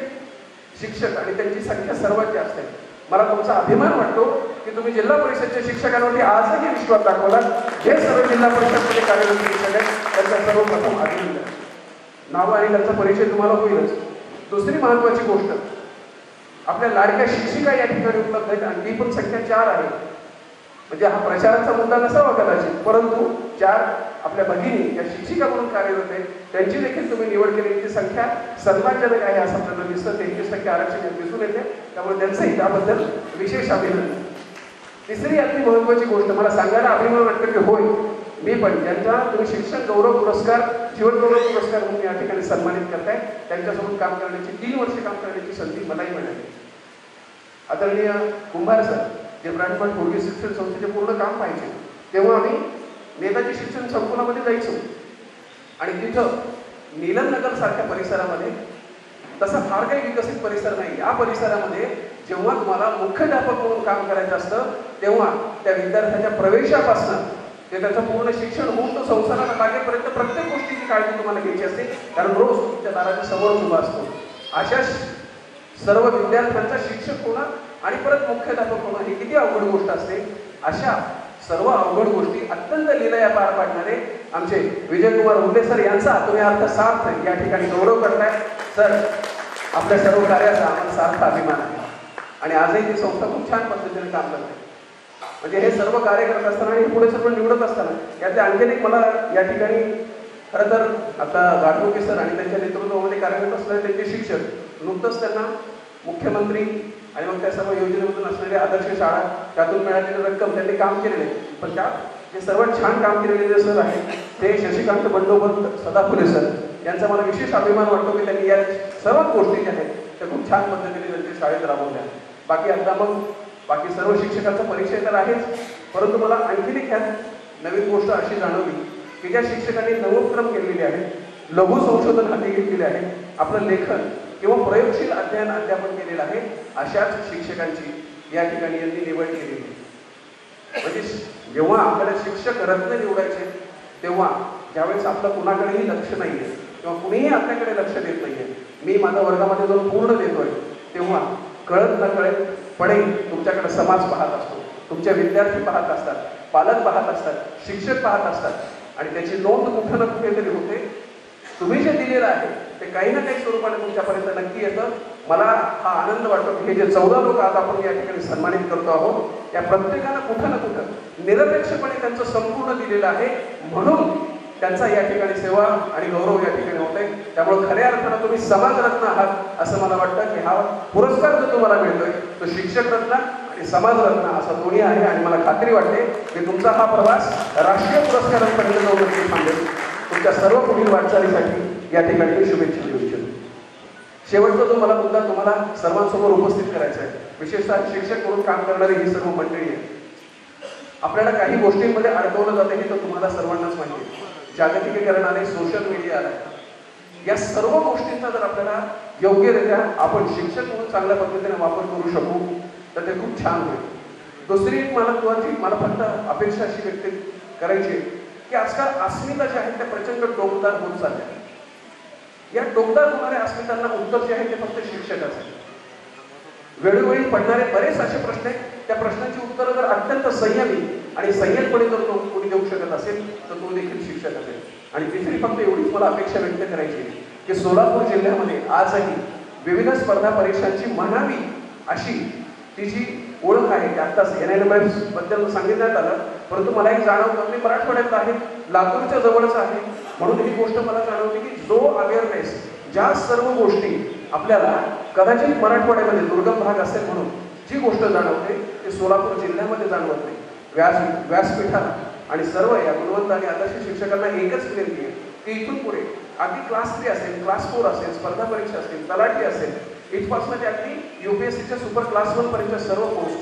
शिक्षक आणि त्यांची संख्या सर्वात जास्त आहे. मला तुमचा अभिमान वाटतो की तुम्ही जिल्हा परिषदच्या शिक्षकांवरती आजही विश्वास दाखवला. जे सर्व जिल्हा परिषदमध्ये कार्यरत शिक्षक आहेत त्यांचा सर्वप्रथम अभिनंदन. नाव आणि त्यांचा परिचय तुम्हाला होईलच. दुसरी महत्वाची गोष्ट, आपल्या लाडक्या शिक्षिका या ठिकाणी उपलब्ध आहेत आणि ती पण संख्या 4 आहे. म्हणजे हा प्रचाराचा मुद्दा नसावा कदाचित, परंतु 4 आपल्या भगिनी या शिक्षिका म्हणून कार्यरत आहेत, त्यांची देखील तुम्ही निवड केलेली संख्या सन्मानजनक आहे असं आपल्याला दिसतं. 33% आरक्षण दिसून येते, त्यामुळे त्यांचंही त्याबद्दल विशेष अभिनंदन. तिसरी अति महत्वाची गोष्ट मला सांगायला अभिमान वाटतं की होय, मी पण ज्यांचा तुम्ही शिक्षण गौरव पुरस्कार, जीवन गौरव पुरस्कार म्हणून या ठिकाणी सन्मानित करताय, त्यांच्यासोबत काम करण्याची 3 वर्ष काम करण्याची संधी मलाही मिळाली. आदरणीय कुंभार सर जे ब्रँडमन थोडकी शिक्षण संस्थेचे पूर्ण काम पाहिजे, तेव्हा आम्ही नेताजी शिक्षण संकुलामध्ये जायचो आणि तिथं नीलमनगर सारख्या परिसरामध्ये तसा फार काही विकसित परिसर नाही. या परिसरामध्ये जेव्हा तुम्हाला मुख्याध्यापक म्हणून काम करायचं असतं तेव्हा त्या विद्यार्थ्याच्या प्रवेशापासून ते त्याचं पूर्ण शिक्षण होऊन तो संसाराला लागेपर्यंत प्रत्येक गोष्टीची काळजी तुम्हाला घ्यायची असते, कारण रोज तुमच्या दाराच्या समोर उभा असतो. अशा सर्व विद्यार्थ्यांचा शिक्षक होणं आणि परत मुख्याध्यापक होणं ही किती अवघड गोष्ट असते. अशा सर्व अवघड गोष्टी अत्यंत लीलया पार पाडणारे आमचे विजयकुमार उल्ले सर यांचा तुम्ही अर्थसार्थ या ठिकाणी गौरव करताय. सर आपल्या सर्व कार्याचा आम्हाला सार्थ अभिमान आहे आणि आजही ती संस्था खूप छान पद्धतीने काम करते. म्हणजे हे सर्व कार्य करत असताना आणि पुढे सर्व निवडत असताना यातले आणखीन एक मला या ठिकाणी खरं तर आता गाडमुके सर आणि त्यांच्या नेतृत्वामध्ये कार्यरत असणारे त्यांचे शिक्षक, नुकतंच त्यांना मुख्यमंत्री आणि मग त्या सर्व योजनेमधून असणारी आदर्श शाळा त्यातून मिळालेली रक्कम त्यांनी काम केलेले. पण त्यात जे सर्वात छान काम केलेले जे सर आहेत ते शशिकांत बंडोपंत सदाफुले सर यांचा मला विशेष अभिमान वाटतो की त्यांनी या सर्व गोष्टी ज्या आहेत त्या खूप छान पद्धतीने त्यांच्या शाळेत राबवल्या. बाकी आता मग बाकी सर्व शिक्षकांचा परिचय तर आहेच, परंतु मला आणखीन एक नवीन गोष्ट अशी जाणवली की ज्या शिक्षकांनी नवोपक्रम केलेले आहेत, लघु संशोधन हाती घेतलेले आहे, आपलं लेखन किंवा प्रयोगशील अध्ययन अध्यापन केलेलं आहे, अशाच शिक्षकांची या ठिकाणी यांनी निवड केलेली. म्हणजे जेव्हा आपल्याला शिक्षक रत्न निवडायचे तेव्हा ज्यावेळेस आपलं कुणाकडेही लक्ष नाहीये किंवा कुणीही आपल्याकडे लक्ष देत नाहीये, मी माझ्या वर्गामध्ये जो पूर्ण देतोय तेव्हा कळत न कळतपणे तुमच्याकडे समाज पाहत असतो, तुमचे विद्यार्थी पाहत असतात, पालक पाहत असतात, शिक्षक पाहत असतात आणि त्याची नोंद कुठं ना कुठेतरी होते. तुम्ही जे दिलेलं आहे ते काही ना काही स्वरूपाने तुमच्यापर्यंत नक्की येतं. मला हा आनंद वाटतो की हे जे 14 लोक आज आपण या ठिकाणी सन्मानित करतो आहोत त्या प्रत्येकानं कुठं ना कुठं निरपेक्षपणे त्यांचं संपूर्ण दिलेलं आहे, म्हणून त्यांचा या ठिकाणी सेवा आणि गौरव या ठिकाणी होत आहे. त्यामुळे खऱ्या अर्थानं तुम्ही समाजरत्न आहात असं मला वाटतं की हा पुरस्कार जो तुम्हाला मिळतोय तो शिक्षक रत्न आणि समाजरत्न असा दोन्ही आहे. आणि मला खात्री वाटते की तुमचा हा प्रवास राष्ट्रीय पुरस्कारांपर्यंत जाऊन नक्की थांबेल. तुमच्या सर्व पुढील वाटचालीसाठी या ठिकाणी मी शुभेच्छा देऊ इच्छितो. शेवटचा जो मला मुद्दा तुम्हाला सर्वांसमोर उपस्थित करायचा आहे, विशेषतः शिक्षक म्हणून काम करणारी ही सर्व मंडळी आहे. आपल्याला काही गोष्टींमध्ये अडकवलं जातं हे तर तुम्हाला सर्वांनाच माहिती आहे. जागतिकीकरण आले, सोशल मीडिया आला, या सर्व गोष्टींचा जर आपल्याला योग्यरित्या आपण शिक्षक म्हणून चांगल्या पद्धतीने वापर करू शकू तर ते खूप छान होईल. दुसरी एक मला फक्त अपेक्षा अशी व्यक्त करायची की आजकाल अस्मिता ज्या आहेत त्या प्रचंड टोकदार होत चालल्या. या टोकदार होणाऱ्या अस्मितांना उत्तर जे आहे ते फक्त शिक्षकाचं आहे. वेळोवेळी पडणारे बरेच असे प्रश्न आहेत, त्या प्रश्नांची उत्तरं जर अत्यंत संयमी आणि संयमपणे जर तो कोणी देऊ शकत असेल तर तो देखील शिक्षक असेल. आणि तिसरी फक्त एवढीच मला अपेक्षा व्यक्त करायची की सोलापूर जिल्ह्यामध्ये आजही विविध स्पर्धा परीक्षांची म्हणावी अशी ती जी ओळख आहे की आत्ताच NIMS बद्दल सांगितण्यात आलं, परंतु मला एक जाणवतं मी मराठवाड्यात आहे, लातूरच्या जवळच आहे, म्हणून ही गोष्ट मला जाणवते की जो अवेअरनेस, ज्या सर्व गोष्टी आपल्याला कदाचित मराठवाड्यामध्ये दुर्गम भाग असेल म्हणून जी गोष्ट जाणवते ती सोलापूर जिल्ह्यामध्ये जाणवत नाही. व्यासपीठाला आणि सर्व या गुणवंत आणि आदर्श शिक्षकांना एकच विनंती आहे की इथून पुढे अगदी क्लास 3 असेल, क्लास 4 असेल, स्पर्धा परीक्षा असेल, तलाठी असेल, इथपासून ते अगदी UPSCच्या सुपर क्लास 1 पर्यंत सर्व पोस्ट,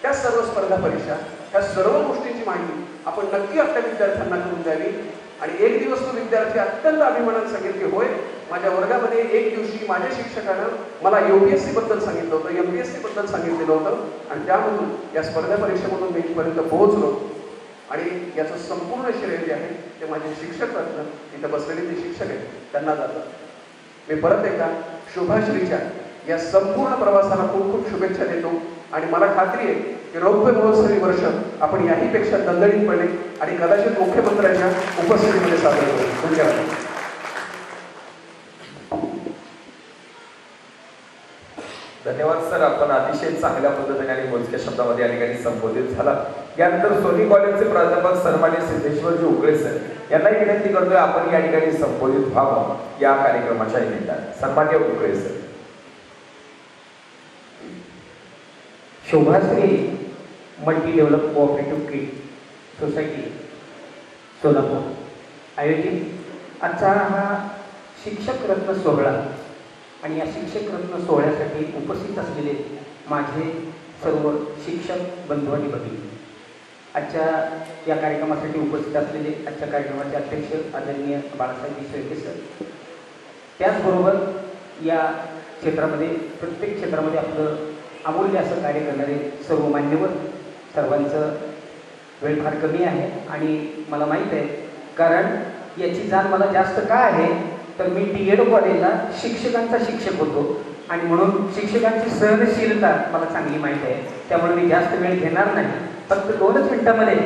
त्या सर्व स्पर्धा परीक्षा, ह्या सर्व गोष्टींची माहिती आपण नक्की आपल्या विद्यार्थ्यांना करून द्यावी. आणि एक दिवस तो विद्यार्थी अत्यंत अभिमानाने सांगेल की होय, माझ्या वर्गामध्ये एक दिवशी माझ्या शिक्षकानं मला UPSC बद्दल सांगितलं होतं, MPSC बद्दल सांगितलेलं होतं आणि त्यामधून या स्पर्धा परीक्षेमधून मी इथपर्यंत पोहोचलो. आणि याचं संपूर्ण श्रेय जे आहे ते माझे शिक्षक रत्न इथं बसलेले जे शिक्षक आहेत त्यांना जातं. मी परत एकदा शुभाश्रीच्या या संपूर्ण प्रवासाला खूप खूप शुभेच्छा देतो. आणि मला खात्री आहे की रौप्य महोत्सवी वर्ष आपण याहीपेक्षा दणदणीतपणे आणि कदाचित मुख्यमंत्र्यांच्या उपस्थितीमध्ये साजरे करू. धन्यवाद. धन्यवाद सर, आपण अतिशय चांगल्या पद्धतीने आणि मोजक्या शब्दामध्ये या ठिकाणी संबोधित झाला. यानंतर सोनी कॉलेजचे प्राध्यापक सन्मान्य सिद्धेश्वरजी उकळे सर यांनाही विनंती करतोय आपण या ठिकाणी संबोधित व्हावं या कार्यक्रमाच्या निमित्ताने. सन्मान्य Ukale sir. Shobhashri multi develop cooperative credit society Solapur आयोजित आजचा हा शिक्षक रत्न सोहळा आणि या शिक्षक रत्न सोहळ्यासाठी उपस्थित असलेले माझे सर्व शिक्षक बंधू आणि भगिनी, आजच्या या कार्यक्रमासाठी उपस्थित असलेले आजच्या कार्यक्रमाचे अध्यक्ष आदरणीय बाळासाहेब शेळके सर, त्याचबरोबर या क्षेत्रामध्ये प्रत्येक क्षेत्रामध्ये आपलं अमूल्य असं कार्य करणारे सर्व मान्यवर, सर्वांचं वेळ फार कमी आहे आणि मला माहीत आहे, कारण याची जाण मला जास्त का आहे तर मी DED कॉलेजला शिक्षकांचा शिक्षक होतो आणि म्हणून शिक्षकांची सहनशीलता मला चांगली माहीत आहे. त्यामुळे मी जास्त वेळ घेणार नाही, फक्त 2च मिनिटांमध्ये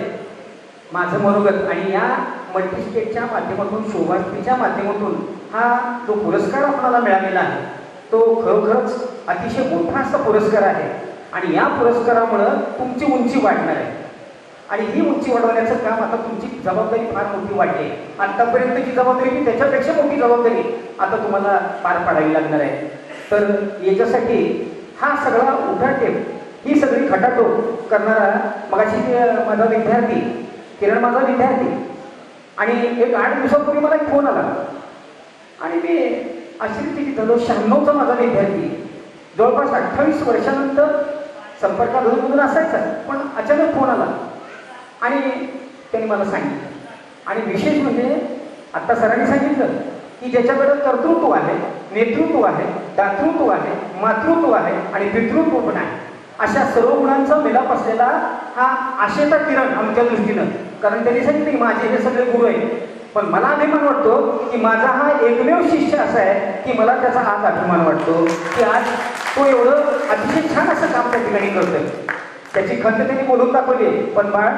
माझं मनोगत आणि या मल्टीस्टेटच्या माध्यमातून, शोभाश्रीच्या माध्यमातून हा जो पुरस्कार आपल्याला मिळालेला आहे तो खरोखरच अतिशय मोठा असा पुरस्कार आहे. आणि या पुरस्कारामुळं तुमची उंची वाढणार आहे आणि ही उंची वाढवण्याचं काम आता तुमची जबाबदारी फार मोठी वाढली आहे. आत्तापर्यंतची जबाबदारी की त्याच्यापेक्षा मोठी जबाबदारी आता तुम्हाला पार पाडावी लागणार आहे. तर याच्यासाठी हा सगळा उठाठेप, ही सगळी खटाटोप करणारा मगाशी माझा विद्यार्थी किरण, माझा विद्यार्थी, आणि एक 8 दिवसापूर्वी मला एक फोन आला आणि मी आश्चर्यचकित झालो. 96चा माझा विद्यार्थी, जवळपास 28 वर्षानंतर संपर्कात अजून असायचा, पण अचानक फोन आला आणि त्यांनी मला सांगितलं. आणि विशेष म्हणजे आत्ता सरांनी सांगितलं की ज्याच्याकडं कर्तृत्व आहे, नेतृत्व आहे, दातृत्व आहे, मातृत्व आहे आणि पितृत्व पण आहे, अशा सर्व गुणांचा मिलाप असलेला हा आशेचा किरण आमच्या दृष्टीनं, कारण त्यांनी सांगितलं की माझे हे सगळे गुरु आहेत, पण मला अभिमान वाटतो की माझा हा एकमेव शिष्य असा आहे की मला त्याचा आज अभिमान वाटतो की आज तो एवढं अतिशय छान असं काम त्या ठिकाणी करतोय. त्याची खंत त्यांनी बोलून दाखवली. पण बाळ,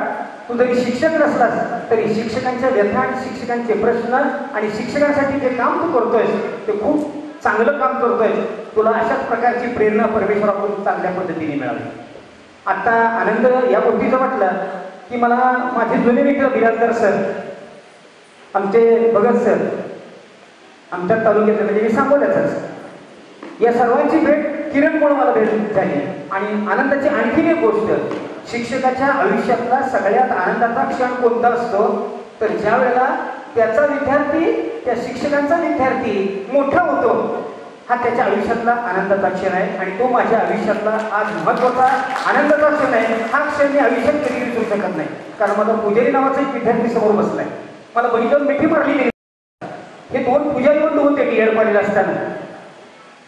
तू जरी शिक्षक नसलास तरी शिक्षकांच्या व्यथा, शिक्षकांचे प्रश्न आणि शिक्षकांसाठी जे काम तू करतोयस ते खूप चांगलं काम करतोय. तुला अशाच प्रकारची प्रेरणा परमेश्वराकडून चांगल्या पद्धतीने मिळाली. आता आनंद या गोष्टीचा वाटला की मला माझे जुने मित्र बिराजदार सर, आमचे भगत सर, आमच्या तालुक्यातले म्हणजे मी सांगोल्याचाच, या सर्वांची भेट किरणमुळे मला भेट झाली. आणि आनंदाची आणखीन एक गोष्ट, शिक्षकाच्या आयुष्यातला सगळ्यात आनंदाचा क्षण कोणता असतो तर ज्या वेळेला त्याचा विद्यार्थी, त्या शिक्षकांचा विद्यार्थी मोठा होतो, हा त्याच्या आयुष्यातला आनंदाचा क्षण आहे. आणि तो माझ्या आयुष्यातला आज महत्त्वाचा आनंदाचा क्षण आहे. हा क्षण मी आयुष्यात कधी विसरू शकत नाही. कारण माझा पुजारी नावाचा एक विद्यार्थी समोर बसलाय, मला बघितलं मिठी मारली नाही. हे 2 पुजारी बंधू होते DED कॉलेज असताना.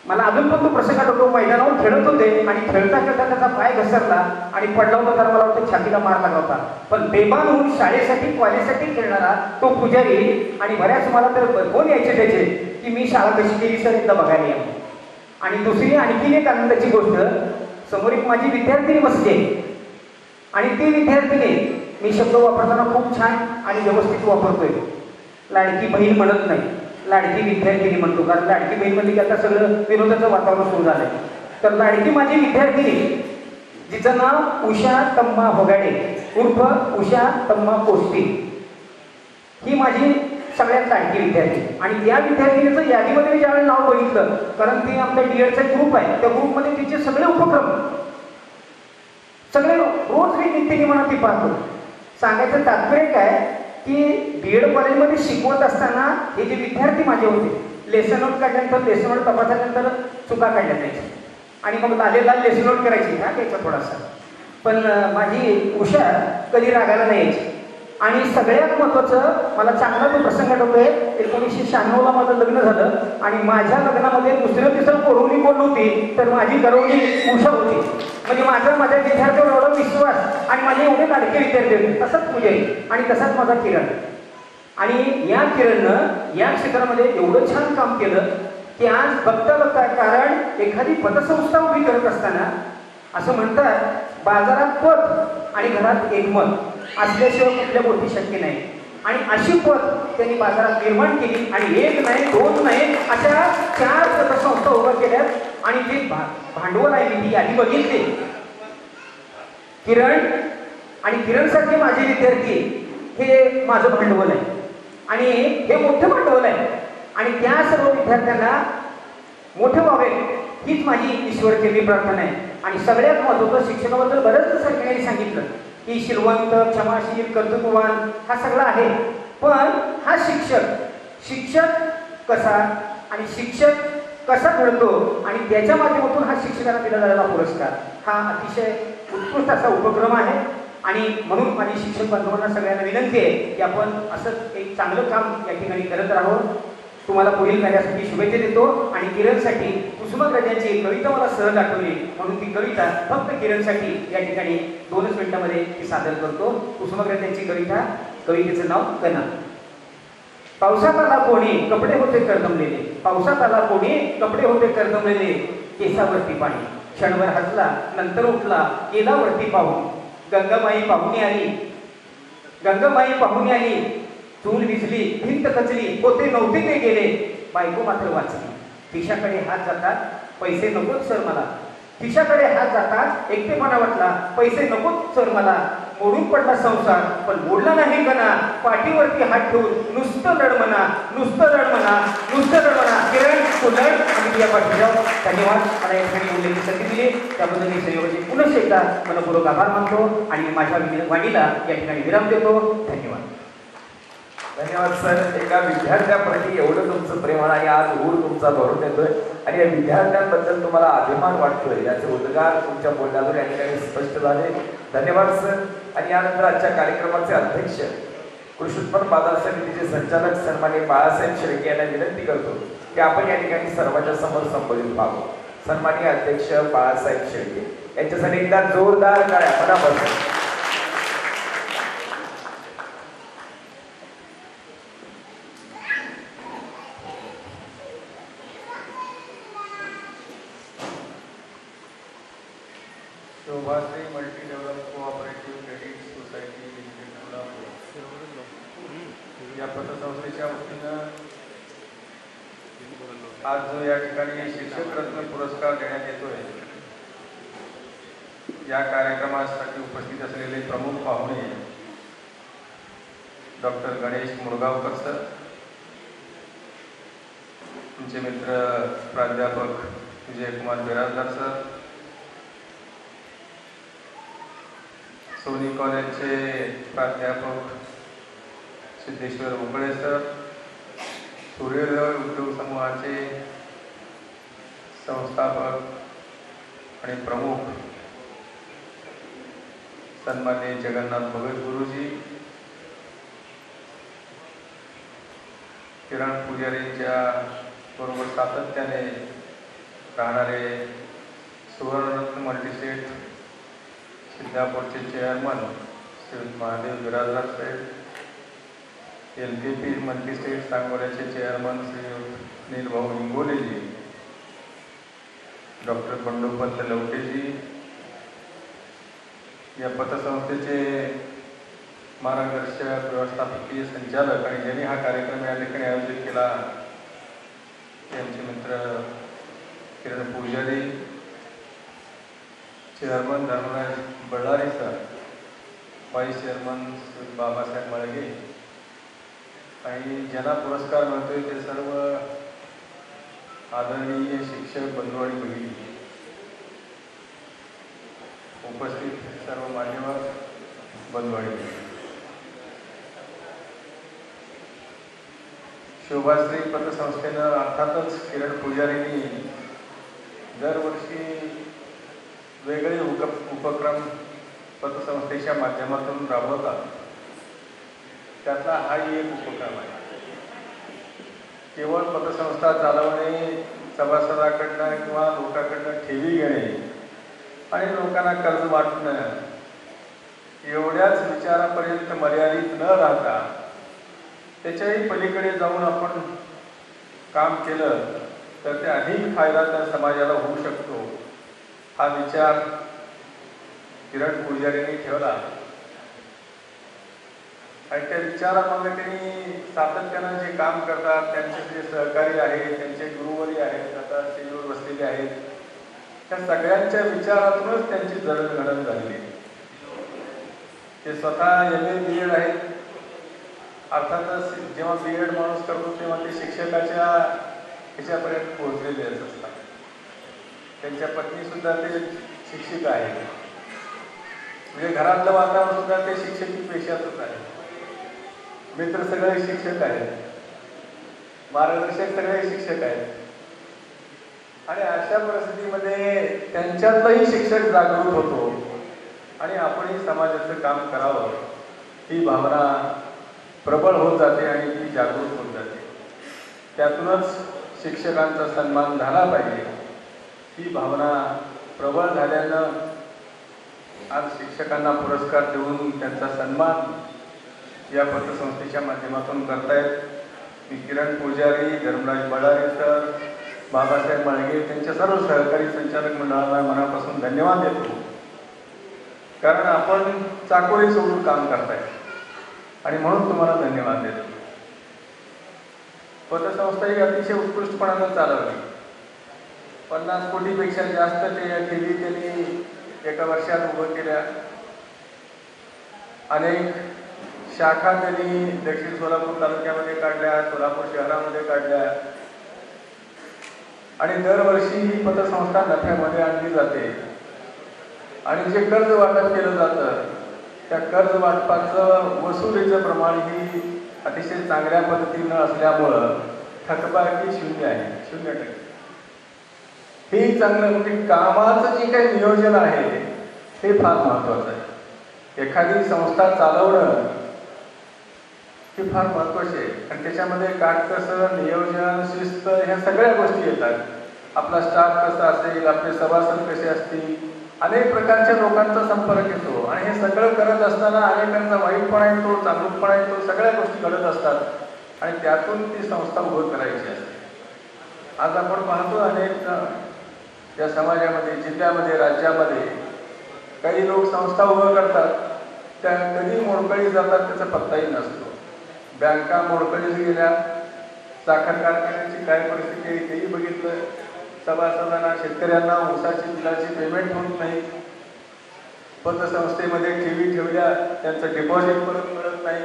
मला अजून पण तो प्रसंग आठवतो. मैदानावर खेळत होते आणि खेळता खेळता त्याचा पाय घसरला आणि पडला होता, तर मला वाटतं छातीला मार लागला होता. पण बेमान होऊन शाळेसाठी कॉलेजसाठी खेळणारा तो पुजारी, आणि बऱ्याच मला तर फोन यायचे त्याचे की मी शाळा कशी केली सर एकदा बघायला या. आणि दुसरी आणखीन एक आनंदाची गोष्ट, समोर एक माझी विद्यार्थिनी बसली आणि ती विद्यार्थिनी, मी शब्द वापरताना खूप छान आणि व्यवस्थित वापरतोय. लाडकी बहीण म्हणत नाही, लाडकी विद्यार्थिनी म्हणतो. कारण लाडकी बहीण म्हणजे की आता सगळं विरोधाचं वातावरण सुरू झालंय. तर लाडकी माझी विद्यार्थिनी, जिचं नाव उषा तम्मा होगाडे उर्फ उषा तम्मा पोस्टी, ही माझी सगळ्यात लाडकी विद्यार्थी. आणि या विद्यार्थिनीचं यादीमध्ये मी ज्यावेळी नाव बघितलं, कारण ती आपल्या DEDचा ग्रुप आहे, त्या ग्रुपमध्ये तिचे सगळे उपक्रम, सगळे रोज मी नित्यनियमानं ती पाहतो. सांगायचं तात्पर्य काय की DED कॉलेजमध्ये शिकवत असताना हे जे विद्यार्थी माझे होते, लेसन नोट काढल्यानंतर, लेसन नोट तपासल्यानंतर चुका काढल्या जायच्या आणि मग लालेला लेसन नोट करायची, हा घ्यायचा थोडासा. पण माझी उषा कधी रागायला नाही यायची. आणि सगळ्यात महत्त्वाचं, मला चांगला तो प्रसंग आठवतोय. 1996ला माझं लग्न झालं आणि माझ्या लग्नामध्ये दुसरं तिसरं कोणी कोण नव्हती, तर माझी गरवणी उषा होती. म्हणजे माझ्या विद्यार्थ्यावर एवढा विश्वास आणि माझे एवढे लाडके विद्यार्थी होते. तसंच पुजारी आणि तसाच माझा किरण. आणि या किरणनं या क्षेत्रामध्ये एवढं छान काम केलं की आज बघता बघता, कारण एखादी पतसंस्था उभी करत असताना असं म्हणतात, बाजारात पत आणि घरात एक मत असल्याशिवाय कुठल्या गोष्टी शक्य नाही. आणि अशी पत त्यांनी बाजारात निर्माण केली आणि 1 नाही 2 नाही अशा 4 पतसंस्था उभ्या केल्यात. आणि जे भांडवल आहे मी ती यादी बघितली. किरण आणि किरणसारखे माझे विद्यार्थी हे माझं भांडवल आहे आणि हे मोठं भांडवल आहे. आणि त्या सर्व विद्यार्थ्यांना मोठं व्हावे हीच माझी ईश्वरचरणी प्रार्थना आहे. आणि सगळ्यात महत्त्वाचं, शिक्षणाबद्दल बरंच सरकारने सांगितलं की शिलवंत, क्षमाशील, कर्तृत्ववान हा सगळा आहे. पण हा शिक्षक कसा आणि शिक्षक कसा घडतो आणि त्याच्या माध्यमातून हा शिक्षकांना दिला जाणारा पुरस्कार हा अतिशय उत्कृष्ट असा उपक्रम आहे. आणि म्हणून माझी शिक्षक बांधवांना सगळ्यांना विनंती आहे की आपण असंच एक चांगलं काम या ठिकाणी करत राहावं. तुम्हाला पुढील कार्यासाठी शुभेच्छा देतो. आणि किरणसाठी कुसुमाग्रजांची एक कविता मला सहज आठवली, म्हणून ती कविता फक्त किरणसाठी या ठिकाणी 2च मिनिटांमध्ये ती सादर करतो. कुसुमाग्रजांची कविता, कवितेचं नाव कणा. पावसात आला कोणी कपडे होते करदमलेले, पावसात आला कोणी कपडे होते करदमलेले, केसावरती पाणी क्षणभर हसला नंतर उठला गेला वरती पाहून. गंगामाई पाहुणी आली, गंगामाई पाहुणी आली, चूल विजली भिंत कचली, होते नव्हते ते गेले, बायको मात्र वाचली. खिशाकडे हात जातात पैसे नकोच सर मला, खिशाकडे हात जातात एकटेपणा वाटला, पैसे नकोच सर मला. मोडून पडला संसार पण मोडला नाही कणा, पाठीवरती हात ठेवून नुसतं रड म्हणा, नुसतं रड म्हणा, नुसतं रड म्हणा. किरण तू लढ आणि या पाठीला धन्यवाद. मला या ठिकाणी बोलण्याची संधी दिली त्याबद्दल मी संयोगाचे पुन्हा एकदा मनपूर्वक आभार मानतो आणि माझ्या वाणीला या ठिकाणी विराम देतो. धन्यवाद. धन्यवाद सर. एका विद्यार्थ्याप्रती एवढं तुमचं प्रेम आणि आज ऊर तुमचा भरून येतोय आणि या विद्यार्थ्यांबद्दल तुम्हाला अभिमान वाटतोय याचे उद्गार तुमच्या बोलण्यातून या ठिकाणी स्पष्ट झाले. धन्यवाद सर. आणि यानंतर आजच्या कार्यक्रमाचे अध्यक्ष, कृषी उत्पन्न बाजार समितीचे संचालक सन्माननीय बाळासाहेब शेळके यांना विनंती करतो की आपण या ठिकाणी सर्वांच्या समोर संबोधित व्हावं. सन्माननीय अध्यक्ष बाळासाहेब शेळके यांच्यासाठी एकदा जोरदार टाळ्या मनापासून. Shobhashri multi develop cooperative credit society limited Kolhapur या पतसंस्थेच्या वतीनं आज जो या ठिकाणी शिक्षक रत्न पुरस्कार देण्यात येतोय, या कार्यक्रमासाठी उपस्थित असलेले प्रमुख पाहुणे डॉक्टर गणेश मुरगावकर सर, तुमचे मित्र प्राध्यापक विजयकुमार बिराजदार सर, सोनी कॉलेजचे प्राध्यापक सिद्धेश्वर उकळे सर, सूर्योदय उद्योग समूहाचे संस्थापक आणि प्रमुख सन्माननीय जगन्नाथ भगत गुरुजी, किरण पुजारींच्या बरोबर सातत्याने राहणारे सुवर्णरत्न मल्टीस्टेट सिद्धापूरचे चेअरमन श्री महादेव बिराजदार साहेब, LKP मल्टीस्टेट सांगोल्याचे चेअरमन श्री नीलभाऊ इंगोलेजी, डॉक्टर बंडोपंत लवटेजी, या पतसंस्थेचे मार्गदर्शक व्यवस्थापकीय संचालक आणि ज्यांनी हा कार्यक्रम या ठिकाणी आयोजित केला त्यांचे मित्र Kiran Pujari, chairman Dharmaraj Ballari sir, vice chairman Shri Babasaheb Malage आणि ज्यांना पुरस्कार मिळतोय ते सर्व आदरणीय शिक्षक बंधू आणि भगिनी, उपस्थित सर्व मान्यवर बंधू आणि भगिनी, शोभाश्री पतसंस्थेनं अर्थातच किरण पुजारींनी दरवर्षी वेगळे उपक्रम पतसंस्थेच्या माध्यमातून राबवतात. त्यातला हाही एक उपक्रम आहे. केवळ पतसंस्था चालवणे, सभासदाकडनं किंवा लोकांकडनं ठेवी घेणे आणि लोकांना कर्ज वाटणं एवढ्याच विचारापर्यंत मर्यादित न राहता त्याच्याही पलीकडे जाऊन आपण काम केलं तर ते अधिक फायदा त्या समाजाला होऊ शकतो, हा विचार किरण पुजारींनी ठेवला आणि त्या विचारामध्ये त्यांनी सातत्यानं जे काम करतात, त्यांचे जे सहकारी आहेत, त्यांचे गुरुवरी आहेत, आता स्टेजवर बसलेले आहेत, त्या सगळ्यांच्या विचारातूनच त्यांची जडणघडण झालेली आहे. ते स्वतः MA BEd आहेत. अर्थातच जेव्हा BEd माणूस करतो तेव्हा ते शिक्षकाच्या ह्याच्यापर्यंत पोहोचलेले असतात. त्यांच्या पत्नी सुद्धा ते शिक्षिका आहेत. म्हणजे घरातलं वातावरण सुद्धा ते शिक्षकी पेशातच आहे. मित्र सगळे शिक्षक आहेत, मार्गदर्शक सगळे शिक्षक आहेत आणि अशा परिस्थितीमध्ये त्यांच्यातलाही शिक्षक जागृत होतो आणि आपणही समाजाचं काम करावं ही भावना प्रबळ होत जाते आणि ती जागृत होत जाते. त्यातूनच शिक्षकांचा सन्मान झाला पाहिजे ही भावना प्रबळ झाल्यानं आज शिक्षकांना पुरस्कार देऊन त्यांचा सन्मान या पतसंस्थेच्या माध्यमातून करतायत. मी किरण पुजारी, धर्मराज बळ्ळारी सर, बाबासाहेब मळगे त्यांच्या सर्व सहकारी संचालक मंडळाला मनापासून धन्यवाद देतो, कारण आपण चाकोरी सोडून काम करताय आणि म्हणून तुम्हाला धन्यवाद देतो. पतसंस्था ही अतिशय उत्कृष्टपणानं चालवली. 50 कोटीपेक्षा जास्त ठेवी त्यांनी एका वर्षात उभं केल्या. अनेक शाखा त्यांनी दक्षिण सोलापूर तालुक्यामध्ये काढल्या, सोलापूर शहरामध्ये काढल्या आणि दरवर्षी ही पतसंस्था नफ्यामध्ये आणली जाते आणि जे कर्ज वाटप केलं जातं त्या कर्ज वाटपाचं वसुलीचं प्रमाण ही अतिशय चांगल्या पद्धतीनं असल्यामुळं थकबाकी 0 आहे, 0%. हे चांगलं म्हणजे कामाचं जे काही नियोजन आहे ते फार महत्वाचं आहे. एखादी संस्था चालवणं हे फार महत्वाचे आहे आणि त्याच्यामध्ये काटकसर, नियोजन, शिस्त ह्या सगळ्या गोष्टी येतात. आपला स्टाफ कसा असेल, आपले सभासद कसे असतील, अनेक प्रकारच्या लोकांचा संपर्क येतो आणि हे सगळं करत असताना अनेकांचा वाईटपणा येतो, चांगुलपणा येतो, सगळ्या गोष्टी घडत असतात आणि त्यातून ती संस्था उभं करायची असते. आज आपण पाहतो अनेक या समाजामध्ये, जिल्ह्यामध्ये, राज्यामध्ये काही लोक संस्था उभं करतात, त्या कधी मोडकळी जातात त्याचा पत्ताही नसतो. बँका मोडकळीस गेल्या, साखर कारखान्याची काय परिस्थिती आहे तेही बघितलं. सभासदांना, शेतकऱ्यांना ऊसाची बिलाची पेमेंट होत नाही. पतसंस्थेमध्ये ठेवी ठेवल्या, त्यांचं डिपॉझिट परत मिळत नाही.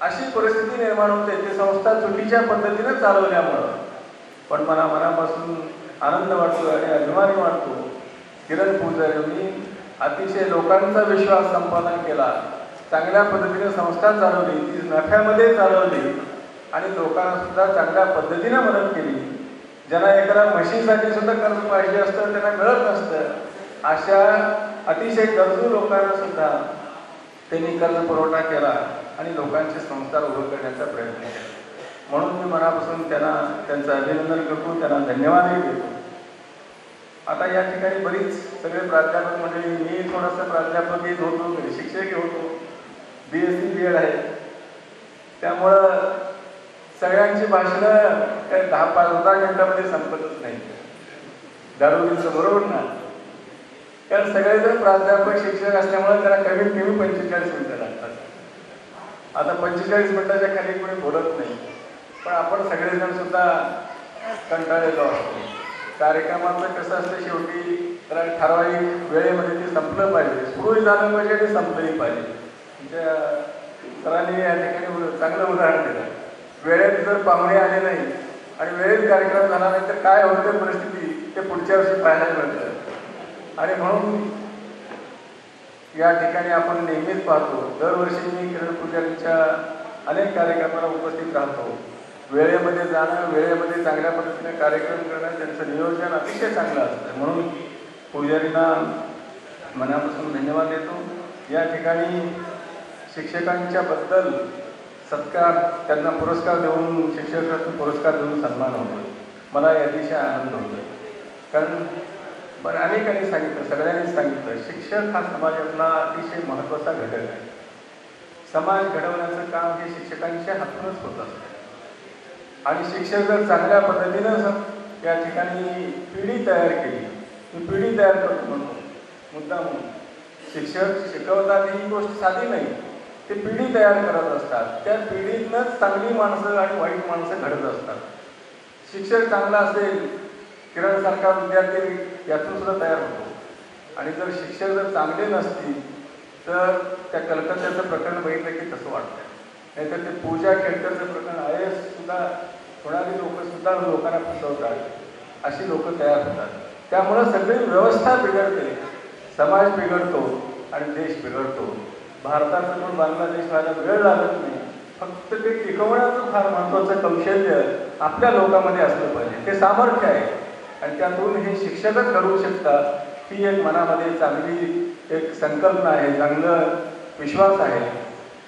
अशी परिस्थिती निर्माण होते ती संस्था चुकीच्या पद्धतीने चालवल्यामुळं. पण मला मनापासून आनंद वाटतो आणि अभिमानी वाटतो. किरण पुजारी अतिशय लोकांचा विश्वास संपादन केला, चांगल्या पद्धतीने संस्था चालवली, ती नफ्यामध्ये चालवली आणि लोकांना सुद्धा चांगल्या पद्धतीने मदत केली. ज्यांना एखाद्या म्हशीसाठी सुद्धा कर्ज पाहिजे असतं त्यांना मिळत नसतं, अशा अतिशय गरजू लोकांना सुद्धा त्यांनी कर्ज पुरवठा केला आणि लोकांचे संस्कार उभं करण्याचा प्रयत्न केला. म्हणून मी मनापासून त्यांचं अभिनंदन करतो, त्यांना धन्यवादही देतो. आता या ठिकाणी बरीच सगळे प्राध्यापक मंडळी, मी थोडासा प्राध्यापकही होतो, शिक्षकही होतो, BSc BEd आहे, त्यामुळं सगळ्यांची भाषणं काही 10-15 मिनिटामध्ये संपतच नाही. दारुडीचं बरोबर ना, कारण सगळेजण प्राध्यापक शिक्षक असल्यामुळे त्याला कमीत कमी 45 मिनिटं लागतात. आता 45 मिनिटाच्या खाली कोणी बोलत नाही, पण आपण सगळेजण सुद्धा कंटाळलेलो असतो. कार्यक्रमाचं कसं असतं, शेवटी त्याला ठराविक वेळेमध्ये ते संपलं पाहिजे, सुरूही झालं पाहिजे आणि संपलंही पाहिजे. तुमच्या सरांनी या ठिकाणी चांगलं उदाहरण दिलं. वेळेत जर पाहुणे आले नाही आणि वेळेत कार्यक्रम झाला नाही तर काय होतं परिस्थिती ते पुढच्या वर्षी पाहायला मिळतं. आणि म्हणून या ठिकाणी आपण नेहमीच पाहतो, दरवर्षी मी किरण पुजारींच्या अनेक कार्यक्रमाला उपस्थित राहतो. वेळेमध्ये जाणं, वेळेमध्ये चांगल्या पद्धतीने कार्यक्रम करणं, त्यांचं नियोजन अतिशय चांगलं असतं. म्हणून पुजारींना मनापासून धन्यवाद देतो. या ठिकाणी शिक्षकांच्या बद्दल सत्कार, त्यांना पुरस्कार देऊन, शिक्षक पुरस्कार देऊन सन्मान होतो. मला अतिशय आनंद होतो. कारण पण अनेकांनी सांगितलं, सगळ्यांनीच सांगितलं, शिक्षक हा समाजातला अतिशय महत्त्वाचा घटक आहे. समाज घडवण्याचं काम हे शिक्षकांच्या हातूनच होत असतं. आणि शिक्षक जर चांगल्या पद्धतीनं या ठिकाणी पिढी तयार केली, ही पिढी तयार करतो म्हणतो मुद्दा म्हणून. शिक्षक शिकवतात ही गोष्ट साधी नाही, ते पिढी तयार करत असतात. त्या पिढीतनंच चांगली माणसं आणि वाईट माणसं घडत असतात. शिक्षक चांगला असेल, किरणसारखा विद्यार्थी यातून सुद्धा तयार होतो. आणि जर शिक्षक जर चांगले नसतील तर त्या कलकत्त्याचं प्रकरण बघितलं की तसं वाटतं. नाहीतर ते पूजा केळकरचं प्रकरण IAS सुद्धा होणारी लोकंसुद्धा लोकांना फसवतात, अशी लोक तयार होतात. त्यामुळं सगळी व्यवस्था बिघडते, समाज बिघडतो आणि देश बिघडतो. भारताचं पण बांगलादेश व्हायला वेळ लागत नाही, फक्त ते टिकवण्याचं फार महत्त्वाचं कौशल्य आपल्या लोकांमध्ये असलं पाहिजे, ते सामर्थ्य आहे. आणि त्यातून हे शिक्षकच घडवू शकतात. ही एक मनामध्ये चांगली एक संकल्पना आहे, चांगलं विश्वास आहे.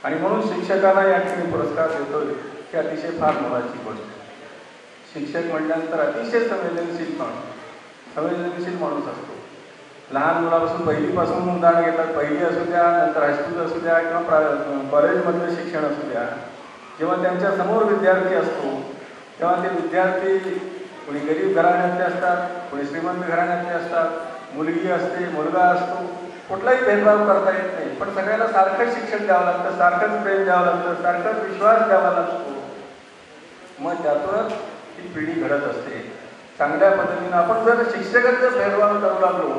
आणि म्हणून शिक्षकांना या ठिकाणी पुरस्कार देतोय ही अतिशय फार मोलाची गोष्ट. शिक्षक म्हटल्यानंतर अतिशय संवेदनशील माणूस असतो. लहान मुलापासून पहिलीपासून उदाहरण घेतात, पहिली असू द्या, नंतर हायस्कूल असू द्या किंवा कॉलेजमधलं शिक्षण असू द्या, जेव्हा त्यांच्या समोर विद्यार्थी असतो तेव्हा ते विद्यार्थी कोणी गरीब घराण्यातले असतात, कोणी श्रीमंत घराण्यातले असतात, मुलगी असते, मुलगा असतो, कुठलाही भेदभाव करता येत नाही. पण सगळ्यांना सारखंच शिक्षण द्यावं लागतं, सारखंच प्रेम द्यावं लागतं, सारखाच विश्वास द्यावा लागतो. मग त्यातूनच ही पिढी घडत असते चांगल्या पद्धतीनं. आपण जर शिक्षकांचा भेदभाव करू लागलो,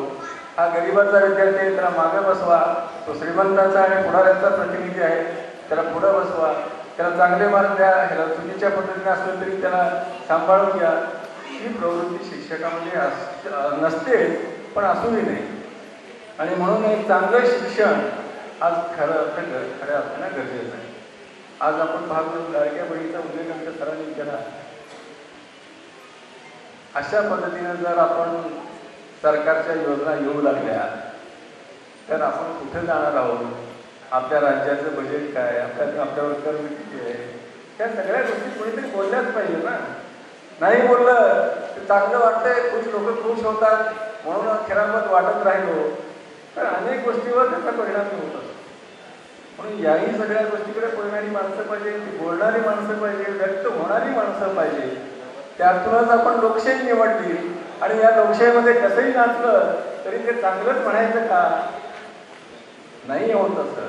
हा गरिबाचा विद्यार्थी आहे त्याला मागे बसवा, तो श्रीमंताचा आणि पुढाऱ्याचा प्रतिनिधी आहे त्याला पुढं बसवा, त्याला चांगले मार्ग द्या, ह्याला चुकीच्या पद्धतीने असलं तरी त्याला सांभाळून घ्या, ही प्रवृत्ती शिक्षकामध्ये नसते, पण असूही नाही. आणि म्हणून एक चांगलं शिक्षण आज खऱ्या अर्थानं गरजेचं आहे. आज आपण पाहतो लाडक्या बहिणीचा उल्लेख आमच्या सरांनी केला. अशा पद्धतीनं जर आपण सरकारच्या योजना येऊ लागल्या तर आपण कुठे जाणार आहोत, आपल्या राज्याचं बजेट काय, आपल्यावर कर्ज किती आहे, त्या सगळ्या गोष्टी कोणीतरी बोलल्याच पाहिजे ना. नाही बोललं तर चांगलं वाटतंय, लोक खुश होतात म्हणून खेळामत वाटत राहिलो तर अनेक गोष्टीवर त्याचा परिणाम होत असतो. म्हणून याही सगळ्या गोष्टीकडे बोलणारी माणसं पाहिजे, बोलणारी माणसं पाहिजे, व्यक्त होणारी माणसं पाहिजे. त्यातूनच आपण लोकशाही निवडली आणि या लोकशाहीमध्ये कसंही नाचलं तरी ते चांगलंच म्हणायचं का? नाही होत असं.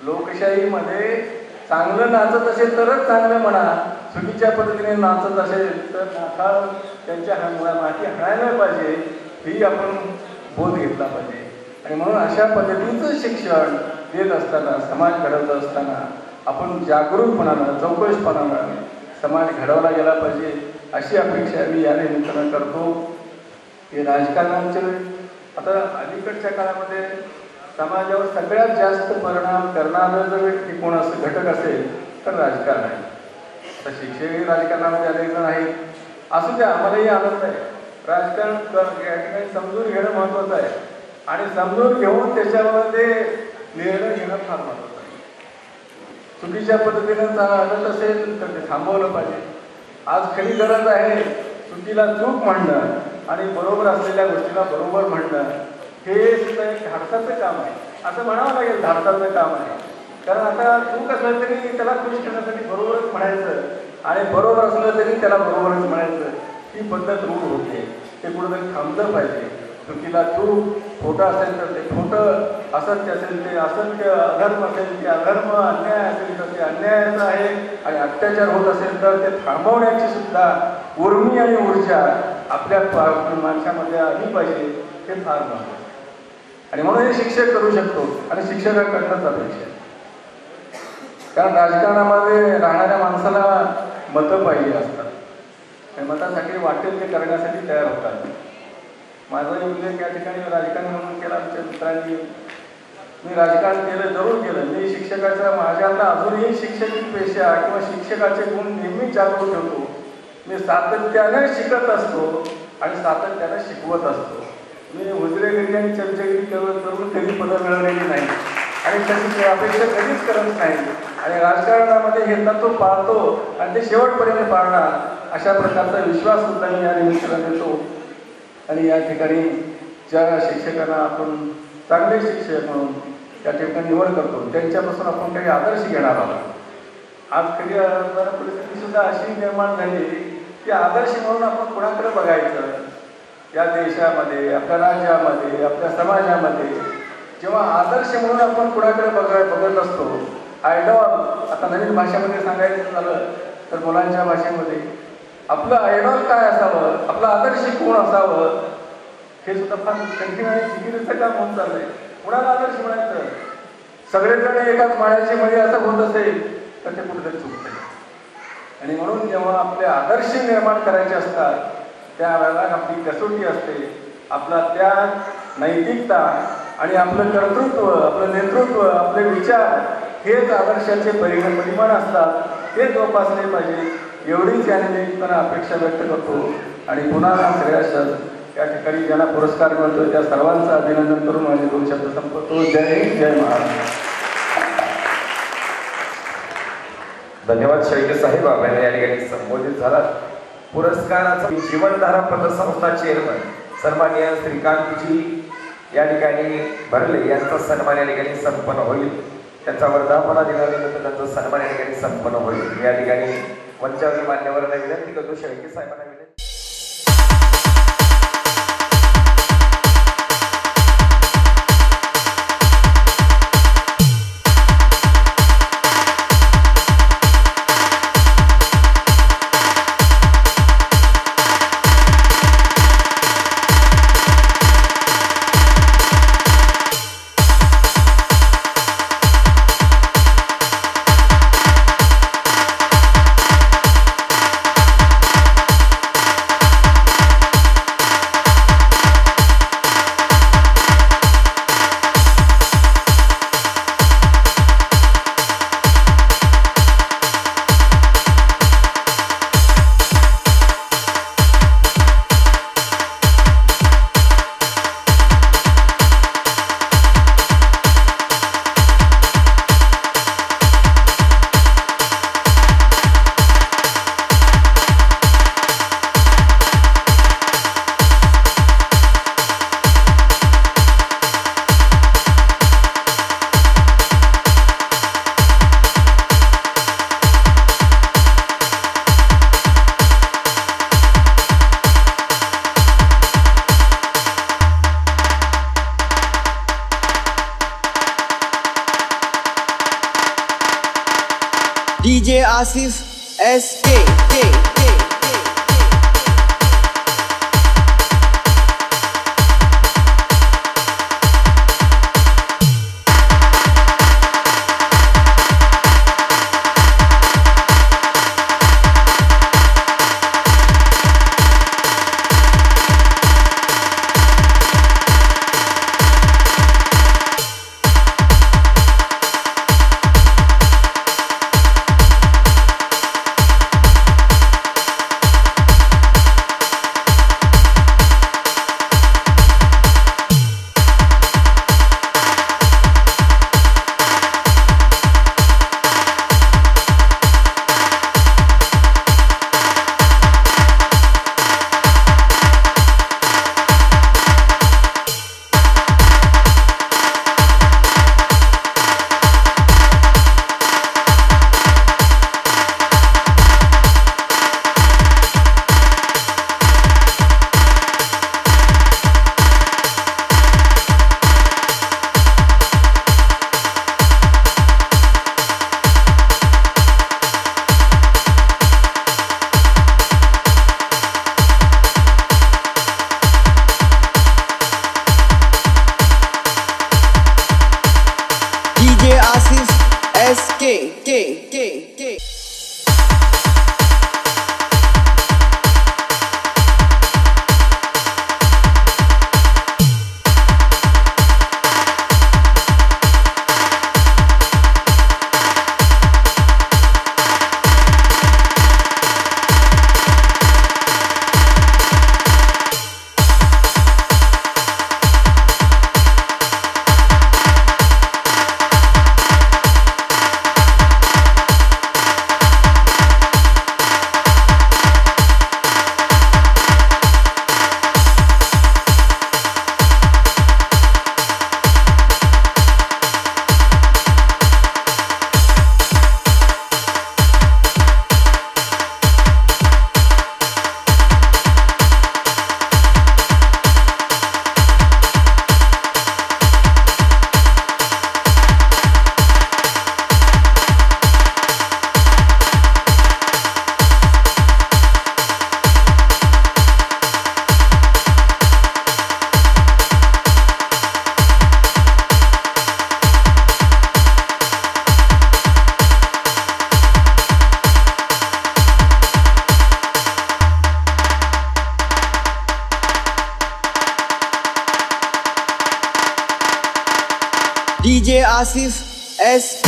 लोकशाहीमध्ये चांगलं नाचत असेल तरच चांगलं म्हणा, चुकीच्या पद्धतीने नाचत असेल तर नाथा त्यांच्या माती हाणायला पाहिजे, ही आपण बोध घेतला पाहिजे. आणि म्हणून अशा पद्धतीचं शिक्षण देत असताना, समाज घडवत असताना आपण जागरूकपणानं चौकसपणानं समाज घडवला गेला पाहिजे अशी अपेक्षा मी या निमित्तानं करतो. हे राजकारणाचे आता अलीकडच्या काळामध्ये समाजावर सगळ्यात जास्त परिणाम करणारं जर कोण असं घटक असेल तर राजकारण आहे. आता शिक्षकही राजकारणामध्ये अनेक जण आहेत, असू द्या, आम्हालाही आनंद आहे. राजकारण या ठिकाणी समजून घेणं महत्त्वाचं आहे आणि समजून घेऊन त्याच्यामध्ये निर्णय घेणं फार महत्त्वाचं आहे. चुकीच्या पद्धतीनं चालत असेल तर ते थांबवलं पाहिजे. आज खरी गरज आहे चुकीला चूक म्हणणं आणि बरोबर असलेल्या गोष्टीला बरोबर म्हणणं. हे सुद्धा एक धाडसाचं काम आहे, असं म्हणावं लागेल. धाडसाचं काम आहे, कारण आता चूक असलं तरी त्याला खुश करण्यासाठी बरोबरच म्हणायचं आणि बरोबर असलं तरी त्याला बरोबरच म्हणायचं. ही पद्धत रूढ होते. ते कुठंतरी थांबलं पाहिजे. चुकीला चूक, खोटं असेल तर ते खोटं, असत्य असेल ते असत्य, अधर्म असेल ते अधर्म, अन्याय असेल तर ते अन्यायाचं आहे आणि अत्याचार होत असेल तर ते थांबवण्याची सुद्धा उर्मी आणि ऊर्जा आपल्या माणसामध्ये आली पाहिजे. हे फार महत्त्वाचं आणि म्हणून हे शिक्षक करू शकतो आणि शिक्षकाकडनंच अपेक्षा आहे. कारण राजकारणामध्ये राहणाऱ्या माणसाला मतं पाहिजे असतात आणि मतासाठी वाटेल ते करण्यासाठी तयार होतात. माझाही उल्लेख या ठिकाणी राजकारण म्हणून केला आमच्या मित्रांनी. मी राजकारण केलं, जरूर केलं. मी शिक्षकाचा, माझ्याला अजूनही शिक्षकी पेशा किंवा शिक्षकाचे गुण नेहमीच जागरूक ठेवतो. मी सातत्याने शिकत असतो आणि सातत्याने शिकवत असतो. मी हुजरेगिरी आणि चमचेगिरी करून कधी पदं मिळवलेली नाही आणि त्याची अपेक्षा कधीच करत नाही आणि राजकारणामध्ये हे तत्व पाळतो आणि ते शेवटपर्यंत पाळणार अशा प्रकारचा विश्वास सुद्धा मी या निमित्तानं देतो. आणि या ठिकाणी ज्या शिक्षकांना आपण चांगले शिक्षक म्हणून या ठिकाणी निवड करतो त्यांच्यापासून आपण काही आदर्श घेणार आहोत. आज खरी परिस्थिती सुद्धा अशी निर्माण झाली की आदर्श म्हणून आपण कुणाकडे बघायचं. या देशामध्ये, आपल्या राज्यामध्ये, आपल्या समाजामध्ये जेव्हा आदर्श म्हणून आपण कुणाकडे बघत असतो, आयडॉल, आता नवीन भाषेमध्ये सांगायचं झालं तर मुलांच्या भाषेमध्ये आपलं आयडॉल काय असावं, आपलं आदर्श कोण असावं, हे सुद्धा फार कठीण आणि जिकिरीचं काम होत चाललंय. कुणाला आदर्श म्हणायचं? सगळेजण एकाच माळ्याची मध्ये असं होत असेल तर ते कुठेतरी चुकतंय. आणि म्हणून जेव्हा आपले आदर्श निर्माण करायचे असतात त्यावेळेला आपली कसोटी असते. आपला त्याग, नैतिकता आणि आपलं कर्तृत्व, आपलं नेतृत्व, आपले विचार हेच आदर्शाचे परिमाण असतात. ते जोपासले पाहिजे एवढीच या निमित्तानं अपेक्षा व्यक्त करतो. आणि पुन्हा श्रेयस या ठिकाणी ज्यांना पुरस्कार मिळतो त्या सर्वांचं अभिनंदन करून माझे 2 शब्द संपवतो. जय हिंद, जय महाराष्ट्र. धन्यवाद शेळके साहेब. आपण या ठिकाणी संबोधित झाला. पुरस्काराचा जीवनधारा पतसंस्था चेअरमन सन्माननीय श्रीकांतजी या ठिकाणी भरले यांचा सन्मान या ठिकाणी संपन्न होईल. त्यांचा वर्धापना दिनानिमित्त त्यांचा सन्मान या ठिकाणी संपन्न होईल. या ठिकाणी मंचावरील मान्यवरांना विनंती करतो, शेळके साहेबांना विनंती. DJ Asif SK. DJ Asif SK.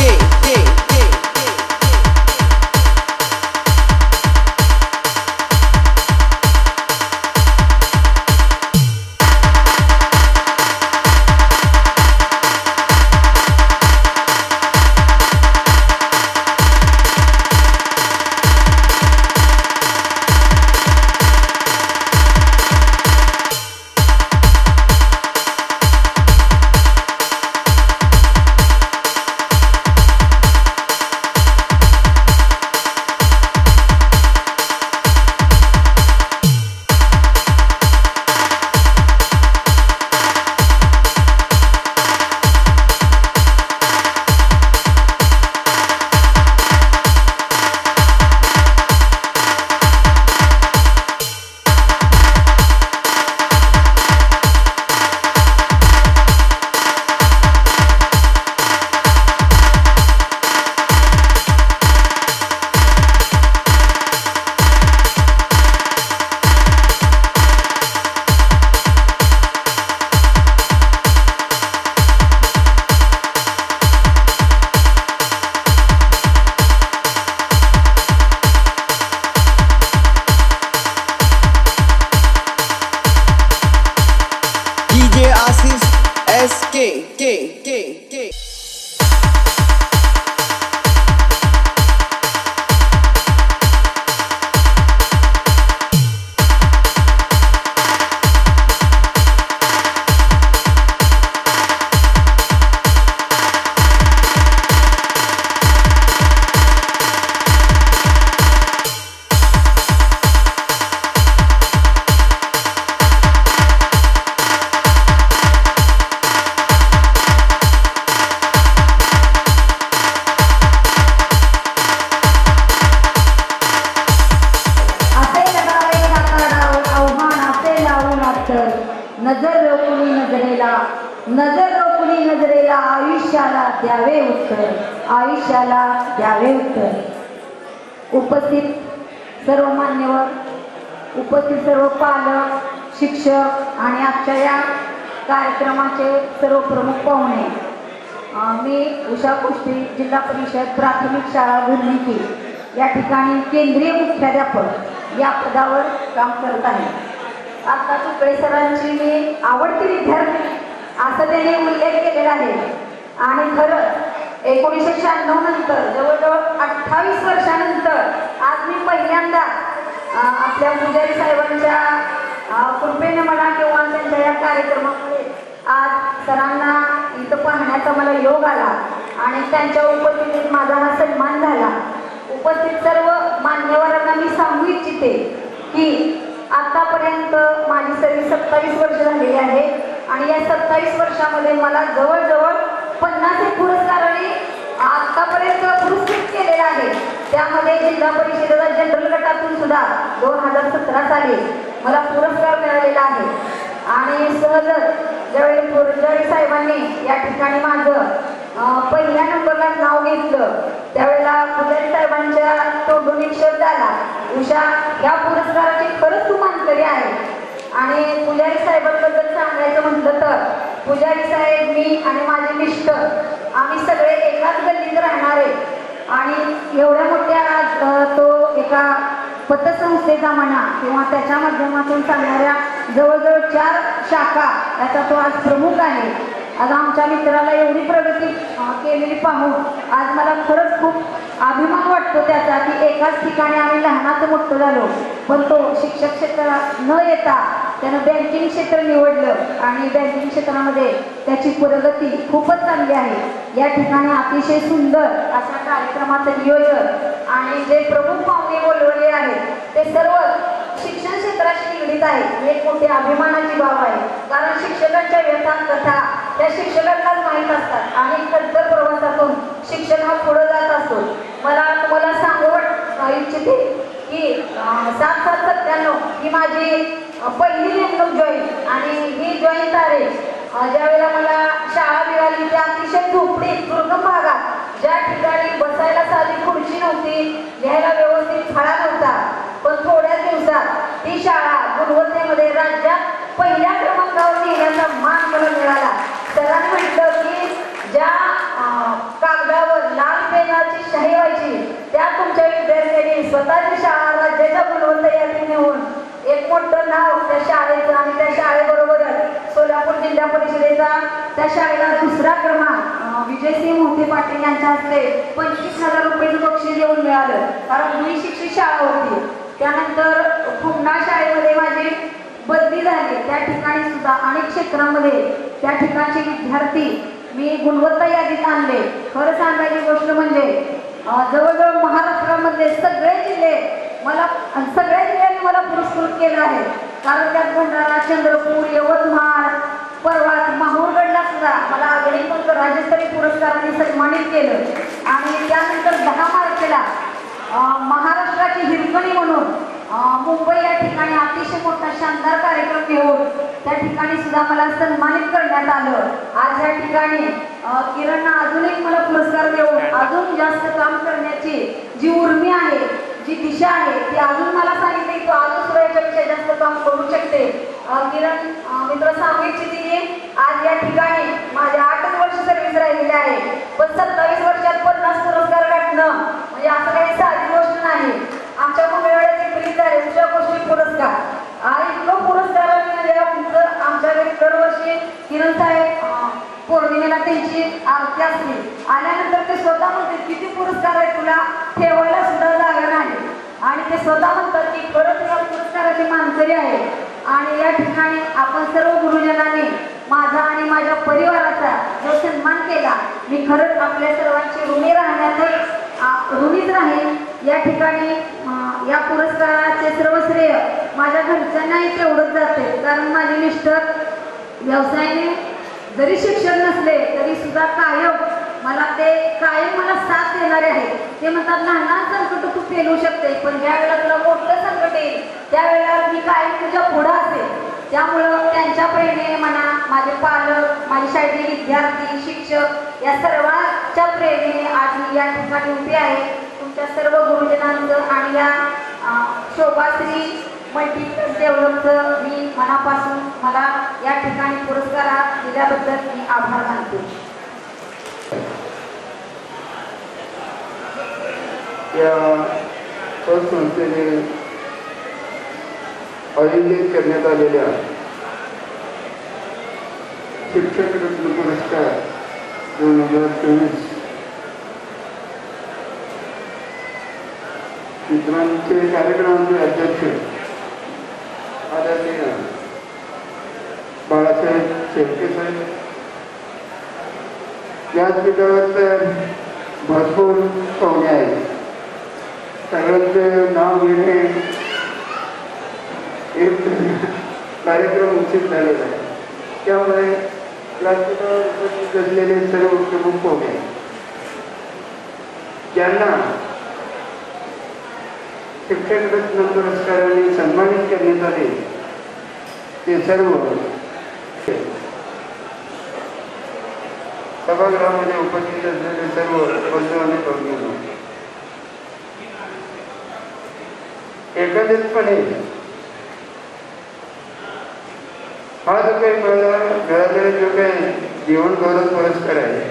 SK. नजर रोखली नजरेला आयुष्याला द्यावे उत्तर. उपस्थित सर्व मान्यवर, उपस्थित सर्व पालक, शिक्षक आणि आजच्या या कार्यक्रमाचे सर्व प्रमुख पाहुणे, मी उषा कुष्टी, जिल्हा परिषद प्राथमिक शाळा गुरनिकी या ठिकाणी केंद्रीय मुख्याध्यापक या पदावर काम करत आहे. आता तुकडे सरांची मी आवडती विद्यार्थी असं त्यांनी उल्लेख केलेला आहे. आणि खरंच 1996 नंतर जवळजवळ 28 वर्षानंतर आज मी पहिल्यांदा आपल्या पुजारी साहेबांच्या कृपेने म्हणा किंवा त्यांच्या या कार्यक्रमामध्ये आज सरांना इथं पाहण्याचा मला योग आला आणि त्यांच्या उपस्थितीत माझा हा सन्मान झाला. उपस्थित सर्व मान्यवरांना मी सांगू इच्छिते की आतापर्यंत माझी सर्व्हिस 27 वर्ष झालेली आहे आणि या 27 वर्षामध्ये मला जवळजवळ 50 पुरस्कारांनी आतापर्यंत पुरस्कृत केलेला आहे. त्यामध्ये जिल्हा परिषदेचा जनरल गटातून सुद्धा 2017 साली मला पुरस्कार मिळालेला आहे. आणि सहजच ज्यावेळी पुजारी साहेबांनी या ठिकाणी माझं पहिल्या नंबरला नाव घेतलं त्यावेळेला पुजारी साहेबांच्या तोंडून एक शब्द आला, उषा या पुरस्काराची खरंच तू मानकरी आहे. आणि पुजारी साहेबांबद्दल सांगायचं म्हटलं तर पुजारी साहेब, मी आणि माझे मिस्टर आम्ही सगळे एकाच गल्लीत राहणारे आणि एवढ्या मोठ्या तो एका पतसंस्थेचा म्हणा किंवा त्याच्या माध्यमातून चालणाऱ्या जवळजवळ 4 शाखा याचा तो आज प्रमुख आहे. आज आमच्या मित्राला एवढी प्रगती केलेली पाहून आज मला खरंच खूप अभिमान वाटतो त्याचा की एकाच ठिकाणी आम्ही लहानाचं मोठं झालो, पण तो शिक्षक क्षेत्रात न येता त्यानं बँकिंग क्षेत्र निवडलं आणि बँकिंग क्षेत्रामध्ये त्याची प्रगती खूपच चांगली आहे. या ठिकाणी अतिशय सुंदर अशा कार्यक्रमाचं नियोजन आणि जे प्रमुख पाहुणे बोलवले आहेत ते सर्व शिक्षण क्षेत्राशी निगडीत आहे. एक मोठी अभिमानाची बाब आहे, कारण शिक्षकांच्या व्यथा कथा त्या शिक्षकांनाच माहीत असतात आणि खड्डर प्रवासातून शिक्षण हा पुढे जात असतो. मला तुम्हाला सांगू इच्छिते की 7/7/97 ही माझी पहिली नेमणूक जॉईन आणि ही जॉईन तारीख ज्यावेळेला मला शाळा मिळाली त्या अतिशय झोपडीत दुर्गम भागात ज्या ठिकाणी बसायला साधी खुर्ची नव्हती, घ्यायला व्यवस्थित फळा नव्हता, पण थोड्याच दिवसात ती शाळा गुणवत्तेमध्ये राज्यात पहिल्या क्रमांकावर नेण्याचा मान मला मिळाला. सरांनी म्हटलं की ज्या कागदावर लाल पेनाची शाही व्हायची त्या तुमच्या विद्यार्थ्यांनी स्वतःची शाळा राज्याच्या गुणवत्ता यादी नेऊन एक मोठं नाव त्या शाळेचं आणि त्या शाळेबरोबरच सोलापूर जिल्हा परिषदेचा त्या शाळेला दुसरा क्रमांक विजयसिंह मोहिते पाटील यांच्या हस्ते 25,000 रुपयाचं बक्षीस देऊन मिळालं. कारण दुई शिक्षित शाळा होती. त्यानंतर खुमना शाळेमध्ये माझी बदली झाली. त्या ठिकाणी सुद्धा अनेक क्षेत्रामध्ये त्या ठिकाणचे विद्यार्थी मी गुणवत्ता यादीत आणले. खरं सांगायची गोष्ट म्हणजे जवळजवळ महाराष्ट्रामधले सगळे जिल्हे मला सगळ्या जिल्ह्यांनी मला पुरस्कृत केलं आहे. कारण त्यात भंडारा, चंद्रपूर, यवतमाळ, परवाच माहूरगडला सुद्धा मला अग्निपंख राज्यस्तरीय पुरस्काराने सन्मानित केलं. आणि त्यानंतर 10 मार्चला महाराष्ट्राची हिरकणी म्हणून मुंबई या ठिकाणी अतिशय मोठा शानदार कार्यक्रम घेऊन त्या ठिकाणी सुद्धा मला सन्मानित करण्यात आलं. आज या ठिकाणी किरणना अजून एक मला पुरस्कार देऊन अजून जास्त काम करण्याची जी उर्मी आहे, जी दिशा आहे ती अजून मला सांगितली की तू अजून सुद्धा याच्यापेक्षा जास्त काम करू शकते. किरण मित्र सांगू इच्छिते आज या ठिकाणी माझ्या 8 वर्ष सर्व्हिस राहिलेली आहे. पण 27 वर्षात 50 पुरस्कार गाठणं म्हणजे असं काही साधी गोष्ट नाही. आमच्या मंगळवेळेचे प्रीत आहे उषा गोष्टी पुरस्कार आणि इतकं पुरस्कार म्हणजे आमच्या घरी दरवर्षी किरण साहेब पौर्णिमेला त्यांची आरती असली आल्यानंतर ते स्वतः म्हणते किती पुरस्कार आहे तुला ठेवायला सुद्धा जागा नाही. आणि ते स्वतः म्हणतात की खरंच या पुरस्काराची मानकरी आहे. आणि या ठिकाणी आपण सर्व गुरुजनांनी माझा आणि माझ्या परिवाराचा जो सन्मान केला मी खरंच आपल्या सर्वांची ऋणी ऋणीच राहील. या ठिकाणी या पुरस्काराचे सर्व श्रेय माझ्या घरच्यांनाही तेवढंच जाते. कारण माझे मिस्टर व्यवसायाने जरी शिक्षक नसले तरी सुद्धा कायम मला साथ देणारे आहे. ते म्हणतात लहान लहान संकट तू पेलू शकते पण ज्या वेळेला तुला मोठं संकट येईल त्यावेळेला मी कायम तुझ्या पुढं असेल. त्यामुळं त्यांच्या प्रेरणेने म्हणा माझे पालक, माझे शाळेतील विद्यार्थी, शिक्षक या सर्वांच्या प्रेरणेने आज मी या ठिकाणी उभी आहे. तुमच्या सर्व गुरुजनांचं आणि या शोभाश्री मल्टीप्लेक्स डेव्हलपचं मी मनापासून मला या ठिकाणी पुरस्कार दिल्याबद्दल मी आभार मानतो. या संस्थेने आयोजित करण्यात आलेल्या शिक्षक रत्न पुरस्कार 2024 मित्रांचे कार्यक्रमाचे अध्यक्ष आदरणीय बाळासाहेब शेळके साहेब, व्यासपीठावर तर भरपूर पाहुणे आहेत. सगळ्यांचे नाव घेणे एक कार्यक्रम उचित झालेला आहे. त्यामुळे व्यासपीठावर उपस्थित असलेले सर्व प्रमुख पाहुणे ज्यांना शिक्षक रत्न पुरस्काराने सन्मानित करण्यात आले ते सर्व सभागृहामध्ये उपस्थित असलेले सर्व बंधू आणि भगिनी एकत्रितपणे हा जो काही मला मिळालेला जो काही जीवन गौरव पुरस्कार आहे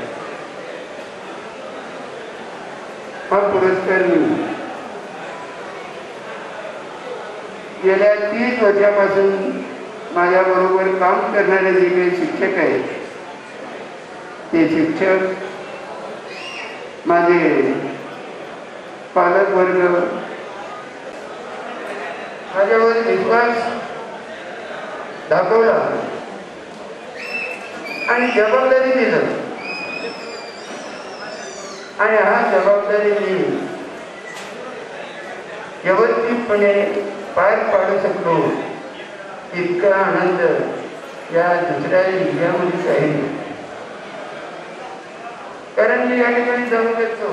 हा पुरस्कार मी गेल्या 30 वर्षापासून माझ्याबरोबर काम करणारे जे काही शिक्षक आहेत ते शिक्षक माझे पालक वर्ग माझ्यावर विश्वास दाखवला आणि जबाबदारी दिलं आणि हा जबाबदारी मी व्यवस्थितपणे पार पाडू शकलो इतका आनंद या दुसऱ्या जिल्ह्यामध्येच आहे. कारण मी या ठिकाणी जाऊ शकतो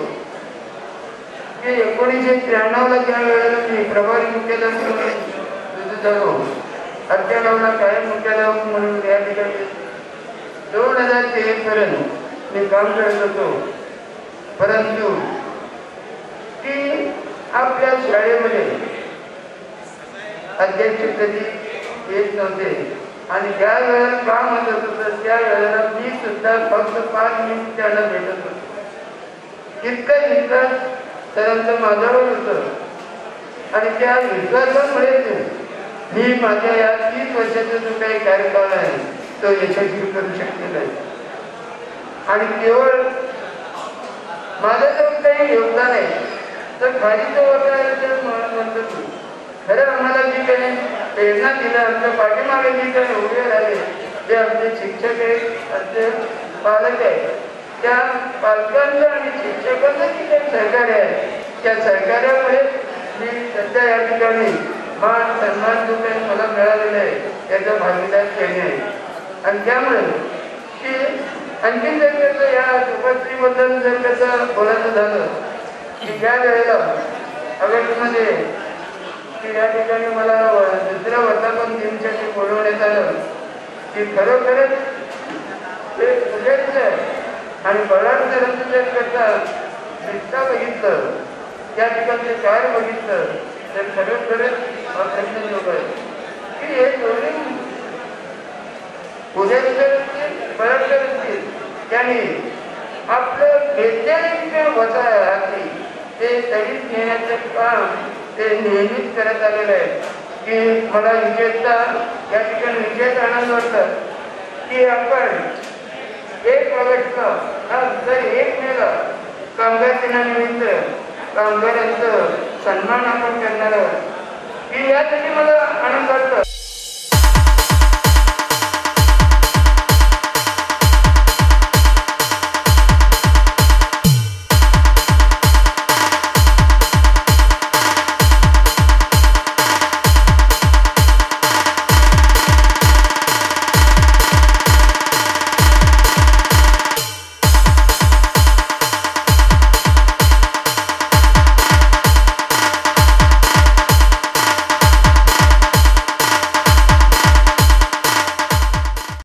की 1993ला ज्या वेळेला मी प्रभारी मुख्यालय झालो अत्यागावला कायम मुख्यालय म्हणून या ठिकाणी 2003 पर्यंत मी काम करत होतो. परंतु की आपल्या शाळेमध्ये अध्यक्ष कधी येत नव्हते आणि ज्या वेळेला काम होत होतं त्या वेळेला मी सुद्धा फक्त 5 मिनिट त्यांना भेटत होतो. इतकं विश्वास सरांचं माझ्यावर होतं आणि त्या विश्वासामुळे मी माझ्या या 30 वर्षाचा जो काही कार्यकाळ आहे तो यशस्वी करू शकलेला आहे. आणि केवळ माझं जर काही योगदान आहे तर खालीचं वर्ग म्हणतो खरं आम्हाला जी काही प्रेरणा दिलं आमच्या पाठीमागे जी काही उभे राहिले जे आमचे शिक्षक आहेत आमचे पालक आहेत त्या पालकांचं आणि शिक्षकांचं जी काही सहकार्य आहे त्या सहकार्यामुळे मी सध्या या ठिकाणी मान सन्मान जो काही मला मिळालेला आहे त्याचा भागीदार केले आहे. आणि त्यामुळे की आणखी जर त्याचं या शुभश्रीबद्दल जर त्याचं बोलायचं झालं की ज्या वेळेला ऑगस्टमध्ये की या ठिकाणी मला दुसऱ्या वर्धापन दिनसाठी बोलवण्यात आलं की खरोखरच ते सुजायचं आहे. आणि बळाड सरांचं जर करता निष्ठा बघितलं त्या ठिकाणचे कार्य बघितलं तर खरोखरच अप्रश्नयोग आहे की हे दोन्ही बळाडकर असतील त्यांनी आपलं घेतलेले वजा राहते ते तरीच नेण्याचं काम ते नेहमीच करत आलेलं आहे. की मला विशेषतः या ठिकाणी विशेष आनंद वाटतं की आपण 1 ऑगस्टला जर 1 मेला कामगार दिनानिमित्त कामगारांचं सन्मान आपण करणार आहोत की यासाठी मला आनंद वाटतं.